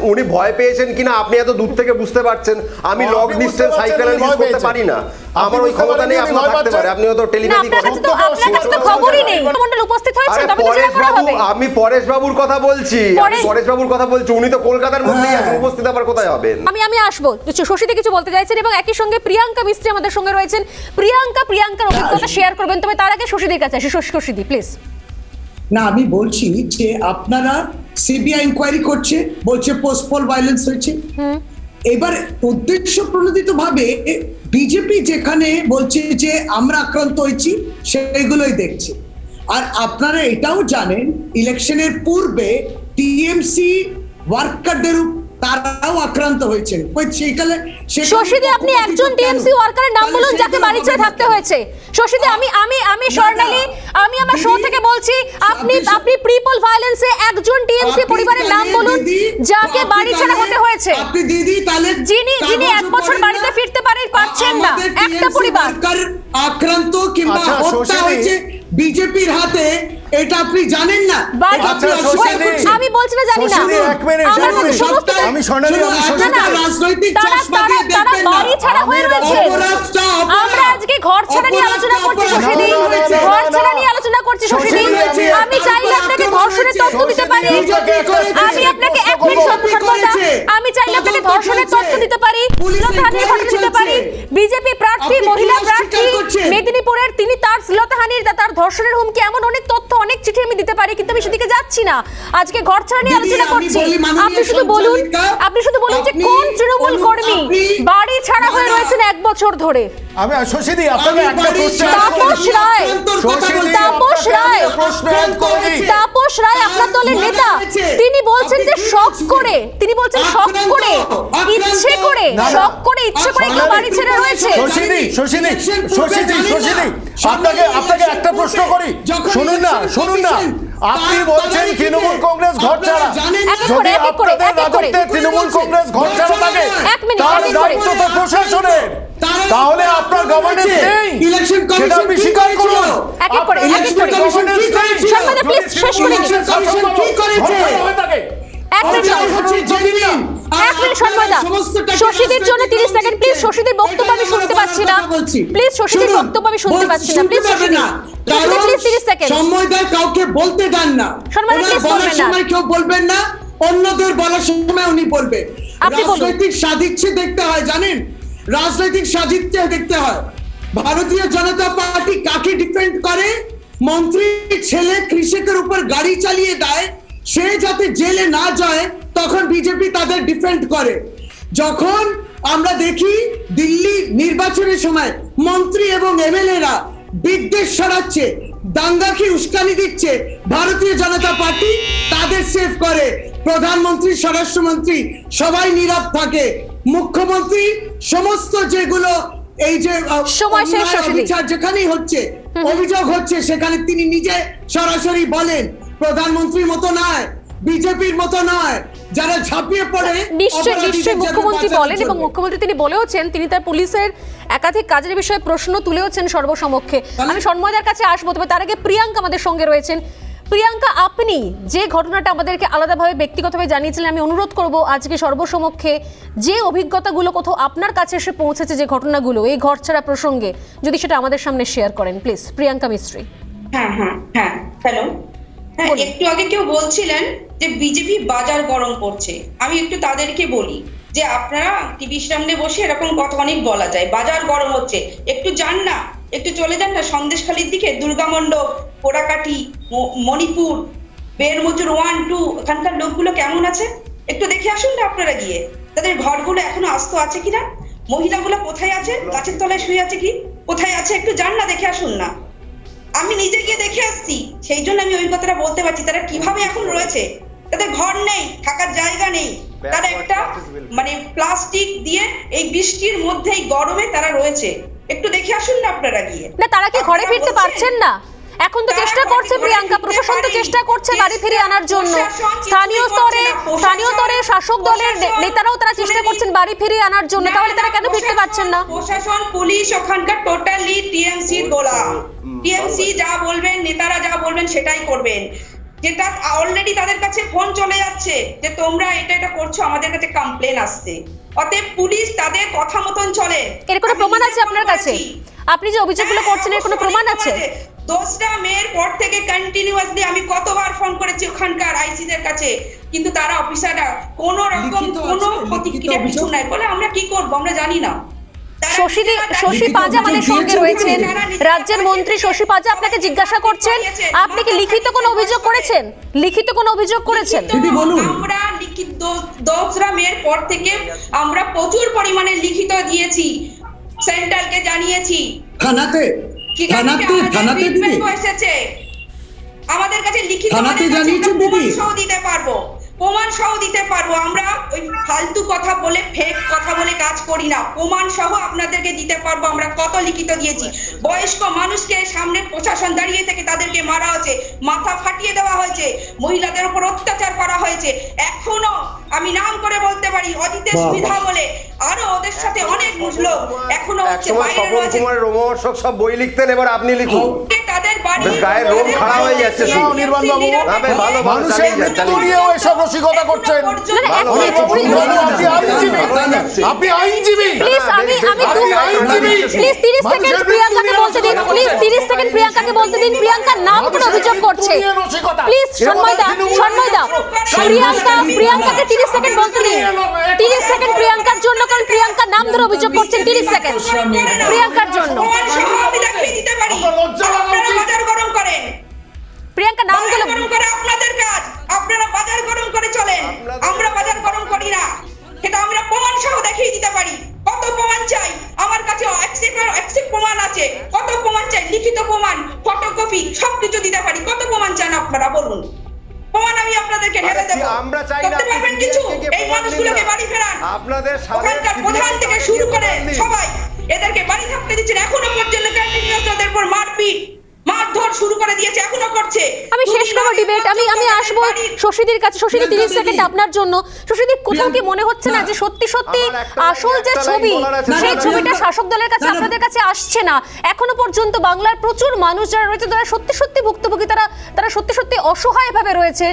উনি ভয় পেয়েছেন কিনা আপনি এত দূর থেকে বুঝতে পারছেন। আমি লং ডিসটেন্স সাইকেল ইউজ করতে পারি না, আমার ওই ক্ষমতা নেই আপনার থাকতে পারে, আপনি হয়তো টেলিপ্যাথি করেন। আপনার কাছে তো খবরই নেই মণ্ডল উপস্থিত হয়েছে, তবে তো জেরা করা হবে। আমি পরেশ বাবুর কথা বলছি, উনি তো কলকাতার মধ্যেই আছেন, উপস্থিত আবার কোথায় হবেন? আমি আসবো, শশীতে কিছু বলতে চাইছেন, এবং একই সঙ্গে প্রিয়াঙ্কা মিস্ত্রি আমাদের সঙ্গে রয়েছেন। প্রিয়াঙ্কার অভিজ্ঞতা শেয়ার করবেন, তবে তার আগে শশীদের কাছে আসি। শশীদি প্লিজ। না, আমি বলছি যে আপনারা সিবিআই ইনকোয়ারি করছে, বলছে পোস্টপল ভায়োলেন্স হয়েছে। এবার উদ্দেশ্য প্রণোদিত ভাবে বিজেপি যেখানে বলছে যে আমরা আক্রান্ত হয়েছি, সেগুলোই দেখছে। আর আপনারা এটাও জানেন, ইলেকশনের পূর্বে টিএমসি ওয়ার্কারদের তারাও আক্রান্ত হয়েছে। শশীদি, আপনি একজন টিএমসি ওয়ার্কারের নাম বলুন যাকে বাড়ি ছেড়ে থাকতে হয়েছে। শশীদি, আমি স্বর্ণালী, আমি আমার শো থেকে বলছি, আপনি প্রিপল ভায়োলেন্সে একজন টিএমসি পরিবারের নাম বলুন যাকে বাড়ি ছেড়ে হতে হয়েছে। আপনি দিদি, তাহলে যিনি 1 বছর বাড়িতে ফিরতে পারছেন না, একটা পরিবার আক্রান্ত কিংবা হত্যা হয়েছে বিজেপির হাতে, এটা আপনি জানেন না? আমি বলছি না জানি না, আমি স্বর্ণালী, তারা বাড়ি ছাড়া হয়ে রয়েছে। আমরা আজকে ঘর ছাড়া নিয়ে আলোচনা করছি শশীদি, ঘর ছাড়া নিয়ে আলোচনা করছি শশীদি। আমি চাইলে আপনাকে ধর্ষণের তথ্য দিতে পারি, আমি আপনাকে আমি চাইলে আপনাকে ধর্ষণের তথ্য দিতে পারি, শ্লীলতাহানির ঘটনা দিতে পারি। বিজেপি প্রার্থী, মহিলা প্রার্থী মেদিনীপুরের, তিনি তার শ্লীলতাহানির, তার ধর্ষণের হুমকি, এমন অনেক তথ্য, অনেক চিঠি আমি দিতে পারি, কিন্তু আমি সেদিকে যাচ্ছি না। আজকে ঘর ছাড়া নিয়ে আলোচনা করছি। আপনি শুধু বলুন যে কোন তৃণমূল কর্মী বাড়ি ছাড়া হয়ে রয়েছেন 1 বছর ধরে। আমি শশীদি আপনাকে একটা প্রশ্ন, তাপস রায় আপনার দলের নেতা, তিনি বলছেন যে শক করে ইচ্ছে করে কেউ বাড়ি ছেড়ে রয়েছে। শশীদি আপনাকে একটা প্রশ্ন করি, শুনুন না, আপনি বলছেন তৃণমূল কংগ্রেস ঘর ছাড়া, যদি আপনাদের রাজত্বে তৃণমূল কংগ্রেস ঘর ছাড়া থাকে মিনিট, তার এক মিনিট করে। দায়িত্ব তো প্রশাসনের, তারা- তাহলে আপনার গভর্নেন্স নেই, ইলেকশন সেটা কমিশন আপনি কি স্বীকার করেছিল? করুন। এক এক করে, এক এক করে। governance নেই। শর্মাদা, যদি please, শেষ করে নিন। ইলেকশন কমিশন কি করেছে? ঘটনা হয়ে থাকে। এক মিনিট অভিযোগ হচ্ছে genuine। আর এক মিনিট আপনারা শর্মাদা, সমস্ত টাকা শশীদের জন্য রাজনৈতিক 30 সেকেন্ড প্লিজ। দিচ্ছেন। শশীদের বক্তব্য আমি এটাই শুনতে আমার পাচ্ছি না কথা বলছি। প্লিজ। শশীদের শুনুন, বক্তব্য আমি শুনতে পাচ্ছি না শুনতে প্লিজ। পাবে শশীদি না। শশীদি কারণ প্লিজ 30 সেকেন্ড। সম্ময়দার কাউকে বলতে দেন না। সম্ময়দা, ওনার please বলার বলবেন না। সময় কেউ বলবেন না, অন্যদের বলার সময় উনি বলবে। আপনি বলুন। রাজনৈতিক সাদিচ্ছে দেখতে হয়, জানেন, রাজনৈতিক সাদিচ্ছে দেখতে হয়। ভারতীয় জনতা পার্টি কাকে ডিপেন্ড করে? মন্ত্রীর ছেলে কৃষকের উপর গাড়ি চালিয়ে দেয়, সে যাতে জেলে না যায়, তখন বিজেপি তাদের ডিফেন্ড করে। যখন আমরা দেখি দিল্লি নির্বাচনের সময় মন্ত্রী এবং এমএলএরা বিদ্বেষ ছড়াচ্ছে, দাঙ্গাকে উস্কানি দিচ্ছে, ভারতীয় জনতা পার্টি তাদের সেভ করে। প্রধানমন্ত্রী, স্বরাষ্ট্রমন্ত্রী সবাই নীরব থাকে। মুখ্যমন্ত্রী সমস্ত যেগুলো এই যে সময় শেষ, অন্যায়, শশীদি। অবিচার যেখানেই হচ্ছে, অভিযোগ হচ্ছে, সেখানে তিনি নিজে সরাসরি বলেন। প্রধানমন্ত্রীর মতো নয়, বিজেপির মতো নয়, যারা ঝাঁপিয়ে পড়ে নিশ্চয়ই অপরাধীদের নিশ্চয়ই যেন মুখ্যমন্ত্রী বাঁচানোর বলেন, এবং জন্য। মুখ্যমন্ত্রী তিনি বলেওছেন, তিনি তার পুলিশের একাধিক কাজের বিষয়ে প্রশ্ন তুলেওছেন সর্বসমক্ষে। আমি সন্ময়দার কাছে আসবো, তবে তার আগে প্রিয়াঙ্কা আমাদের সঙ্গে রয়েছেন। প্রিয়াঙ্কা, আপনি যে ঘটনাটা আমাদেরকে আলাদাভাবে ব্যক্তিগতভাবে জানিয়েছিলেন, আমি অনুরোধ করব আজকে সর্বসমক্ষে যে অভিজ্ঞতাগুলো কোথাও আপনার কাছে এসে পৌঁছেছে, যে ঘটনাগুলো এই ঘর ছাড়া প্রসঙ্গে, যদি সেটা আমাদের সামনে শেয়ার করেন প্লিজ। প্রিয়াঙ্কা মিস্ত্রি। হ্যাঁ, হ্যালো। হ্যাঁ, বলুন। একটু আগে কেউ বলছিলেন যে বিজেপি বাজার গরম করছে। আমি একটু তাদেরকে বলি যে আপনারা টিভির সামনে বসে এরকম কথা অনেক বলা যায়, বাজার গরম হচ্ছে, একটু যান না, একটু চলে যান না সন্দেশখালির দিকে, দুর্গামণ্ডপ, পোড়াকাঠি, মণিপুর, বেরমজুর 1, 2, এখানকার লোকগুলো কেমন আছে একটু দেখে আসুন না আপনারা গিয়ে। তাদের ঘরগুলো এখনো আস্ত আছে কিনা, মহিলাগুলো কোথায় আছে, গাছের তলায় শুয়ে আছে কি, কোথায় আছে, একটু যান না, দেখে আসুন না। আমি নিজে গিয়ে দেখে আসছি, সেই জন্য আমি ওই কথাটা বলতে পারছি। তারা কিভাবে এখন রয়েছে, তাদের ঘর নেই, থাকার জায়গা নেই, তারা একটা মানে প্লাস্টিক দিয়ে এই বৃষ্টির মধ্যে এই গরমে তারা রয়েছে। একটু দেখে আসুন না আপনারা গিয়ে। না, তারা কি ঘরে ফিরতে পারছেন না? এখন তো চেষ্টা করছে প্রিয়াঙ্কা, প্রশাসন তো চেষ্টা করছে বাড়ি ফিরিয়ে আনার জন্য। স্থানীয় স্তরে শাসক দলের নেতারাও তারা চেষ্টা করছেন বাড়ি ফিরিয়ে আনার জন্য, তাহলে তারা কেন ফিরতে পারছেন না? প্রশাসন, পুলিশ ওখানকার টোটালি টিএমসি গোলাম। টিএমসি যা বলবেন, নেতারা যা বলবেন সেটাই করবেন। যেটা অলরেডি তাদের কাছে ফোন চলে যাচ্ছে যে তোমরা এটা করছো, আমাদের কাছে কমপ্লেন আসছে। অতএব পুলিশ তাদের কথা মতন চলে। এর কোনো প্রমাণ আছে আপনার কাছে? আপনি যে অভিযোগগুলো করছেন এর কোনো প্রমাণ আছে? 10টা মেয়ের পর থেকে কন্টিনিউয়াসলি আমি কতবার ফোন করেছি ওখানকার আইসিদের কাছে, কিন্তু তারা অফিসাররা কোন রকম কোনো প্রতিক্রিয়া কিছু নাই। বলে আমরা কি করব, আমরা জানি না। শশী পাজা আমাদের সঙ্গে রয়েছেন, রাজ্যের মন্ত্রী শশী পাজা আপনাকে জিজ্ঞাসা করছেন, আপনি কি লিখিত কোনো অভিযোগ করেছেন? লিখিত কোনো অভিযোগ করেছেন? দিদি বলুন। আমরা লিখিত 10টা মেয়ের পর থেকে আমরা প্রচুর পরিমাণে লিখিত দিয়েছি, সেন্ট্রালকে জানিয়েছি, থানাতে দিদি এসেছে আমাদের কাছে লিখিত, থানাতে জানিয়েছেন দিদি? প্রমাণ সহ দিতে পারবো। আমরা ওই ফালতু কথা বলে, ফেক কথা বলে কাজ করি না, প্রমাণ সহ আপনাদেরকে দিতে পারবো। আমরা কত লিখিত দিয়েছি। বয়স্ক মানুষকে সামনে প্রশাসন দাঁড়িয়ে থেকে তাদেরকে মারা হয়েছে, মাথা ফাটিয়ে দেওয়া হয়েছে, মহিলাদের উপর অত্যাচার করা হয়েছে। এখনো আমি নাম করে বলতে পারি, অজিতেশ বিধা বলে আরো ওদের সাথে অনেক লোক এখনো একসময় স্বপন কুমারের রোমহর্ষক সব বই লিখতেন, এবার আপনি লিখুন। তাদের বাড়ি গায়ের রোম খাড়া হয়ে যাচ্ছে শুধু। নির্বাণ বাবু, ভালো মানুষের মৃত্যু নিয়েও এসব রসিকতা করছেন। আপনি আইনজীবী। প্লিজ প্লিজ 30 সেকেন্ড প্রিয়াঙ্কাকে বলতে দিন, প্লিজ 30 সেকেন্ড প্রিয়াঙ্কাকে বলতে দিন। প্রিয়াঙ্কা নাম করে অভিযোগ করছে। প্লিজ সন্ময়দা প্রিয়াঙ্কাকে 30 সেকেন্ড বলতে দিন। 30 সেকেন্ড প্রিয়াঙ্কার জন্য, কারণ প্রিয়াঙ্কা নাম ধরে অভিযোগ করছেন। 30 সেকেন্ড প্রিয়াঙ্কার জন্য। প্রিয়াঙ্কা নাম করে আপনাদের কাজ, আপনারা বাজার গরম করে চলেন, আমরা বাজার গরম করি না। সেটা আমরা প্রমাণ সহ দেখিয়ে দিতে পারি। কত প্রমাণ চাই? আমার কাছে অ্যাকসেপ্ট প্রমাণ আছে। কত প্রমাণ চাই? লিখিত প্রমাণ, ফটোকপি, সবকিছু দিতে পারি। কত প্রমাণ চান আপনারা বলুন? প্রমাণ আমি আপনাদেরকে ঢেলে দেব। আমরা চাই না করতে পারবেন কিছু? এই মানুষগুলোকে বাড়ি ফেরান। আপনাদের ওখানকার প্রধান থেকে শুরু করে সবাই এদেরকে বাড়ি থাকতে দিচ্ছেন। এখনো পর্যন্ত কন্টিনিউয়াস ওদের উপর মারপিট, মারধর শুরু করে দিয়েছে, এখনো করছে। আমি শেষ করবো ডিবেট, আমি আসবো শশীদির কাছে। শশীদি 30 সেকেন্ড আপনার জন্য। শশীদি, কোথাও কি মনে হচ্ছে না যে সত্যি সত্যি আসল যে ছবি, সেই ছবিটা শাসক দলের কাছে আপনাদের কাছে আসছে না? এখনো পর্যন্ত বাংলার প্রচুর মানুষ যারা রয়েছে তারা সত্যি সত্যি ভুক্তভোগী, তারা সত্যি সত্যি অসহায় ভাবে রয়েছে,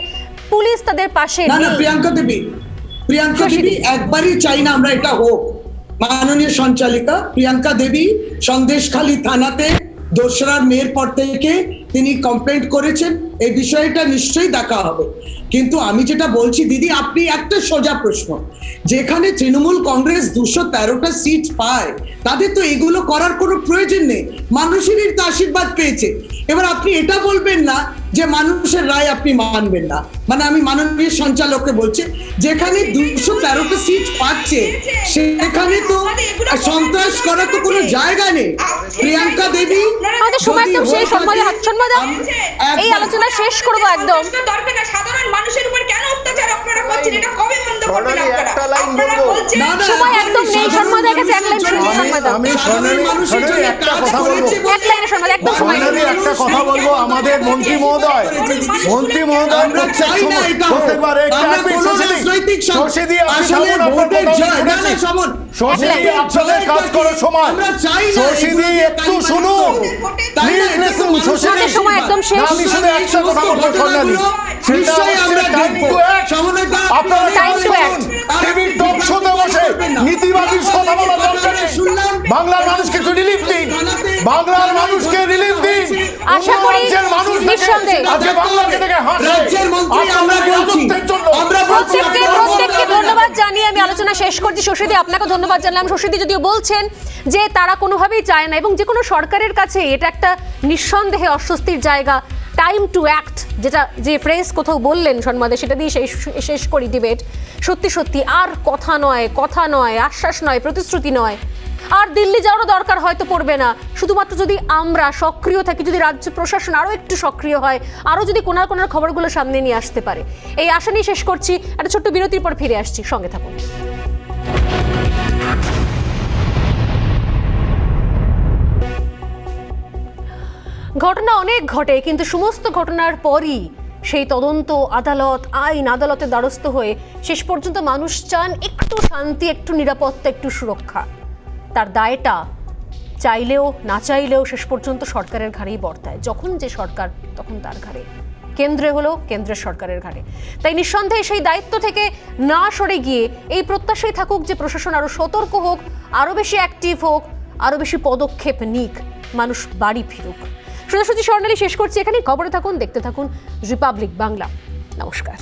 পুলিশ তাদের পাশে না, নেই। প্রিয়াঙ্কা দেবী একবারই চাই না আমরা এটা হোক। মাননীয় সঞ্চালিকা প্রিয়াঙ্কা দেবী সন্দেশখালী থানাতে দোসরার মেয়ের পর থেকে তিনি কমপ্লেন্ট করেছেন, এই বিষয়টা নিশ্চয়ই দেখা হবে। কিন্তু আমি যেটা বলছি দিদি, আপনি একটা সোজা প্রশ্ন, যেখানে তৃণমূল কংগ্রেস 213টা সিট পায় তাদের তো এগুলো করার কোনো প্রয়োজন নেই, মানুষেরই তো আশীর্বাদ পেয়েছে। এবার আপনি এটা বলবেন না যে মানুষের রায় আপনি মানবেন না। মানে আমি মাননীয় সঞ্চালককে বলছি, যেখানে 213টা সিট পাচ্ছে সেখানে তো সন্ত্রাস করার তো কোনো জায়গা নেই। প্রিয়াঙ্কা দেবী আমাদের সময় একদম শেষ। এই আলোচনা শেষ করবো একদম। সাধারণ মানুষের উপর কেন অত্যাচার আপনারা করছেন, এটা কবে বন্ধ করবেন আপনারা? একটা লাইন বলবো। সময় একদম নেই। সম্মাদের কাছে এক লাইন শুনবো। আমি স্বর্ণালী একটা কথা বলবো, এক লাইনে সম্মান, একদম সময় নেই। স্বর্ণালী একটা কথা বলবো। আমাদের মন্ত্রী মহোদয় প্রত্যেকবার শশীদি আপনাদের কাজ করার সময় শশীদি একটু শুনুন, সময় একদম শেষ। আমি শুধু একটা কথা বলবো স্বর্ণালী, সেটা হচ্ছে টাইম টু অ্যাক্ট। আপনারা টিভি টক শোতে বসে নীতিবাদীর কথা বলা দরকার নেই। বাংলার মানুষকে একটু রিলিফ দিন, বাংলার মানুষকে রিলিফ দিন। আশা করি মানুষ নিঃসন্দেহে আজকে বাংলাকে দেখে হাসে। প্রত্যেককে ধন্যবাদ জানিয়ে আমি আলোচনা শেষ করছি। শশীদি, আপনাকে ধন্যবাদ জানলাম। শশীদি যদিও বলছেন যে তারা কোনোভাবেই চায় না, এবং যে কোনো সরকারের কাছে এটা একটা নিঃসন্দেহে অস্বস্তির জায়গা। টাইম টু অ্যাক্ট, যে ফ্রেজ কোথাও বললেন সন্মাদে, সেটা দিয়ে শেষ করি ডিবেট। সত্যি সত্যি আর কথা নয়, আশ্বাস নয়, প্রতিশ্রুতি নয়, আর দিল্লি যাওয়ারও দরকার হয়তো পড়বে না। শুধুমাত্র যদি আমরা সক্রিয় থাকি, যদি রাজ্য প্রশাসন আরও একটু সক্রিয় হয়, আরও যদি কোনার খবরগুলো সামনে নিয়ে আসতে পারে, এই আশা নিয়ে শেষ করছি। একটা ছোট্ট বিরতির পর ফিরে আসছি, সঙ্গে থাকুন। ঘটনা অনেক ঘটে, কিন্তু সমস্ত ঘটনার পরই সেই তদন্ত, আদালতের দ্বারস্থ হয়ে শেষ পর্যন্ত মানুষ চান একটু শান্তি, একটু নিরাপত্তা, একটু সুরক্ষা। তার দায়টা চাইলেও না চাইলেও শেষ পর্যন্ত সরকারের ঘাড়েই বর্তায়। যখন যে সরকার, তখন তার ঘাড়ে। কেন্দ্রে হলো কেন্দ্রের সরকারের ঘাড়ে। তাই নিঃসন্দেহে সেই দায়িত্ব থেকে না সরে গিয়ে এই প্রত্যাশাই থাকুক যে প্রশাসন আরও সতর্ক হোক, আরও বেশি অ্যাক্টিভ হোক, আরও বেশি পদক্ষেপ নিক, মানুষ বাড়ি ফিরুক। সোজাসুজি স্বর্ণালী শেষ করছি এখানে। খবরে থাকুন, দেখতে থাকুন রিপাবলিক বাংলা। নমস্কার।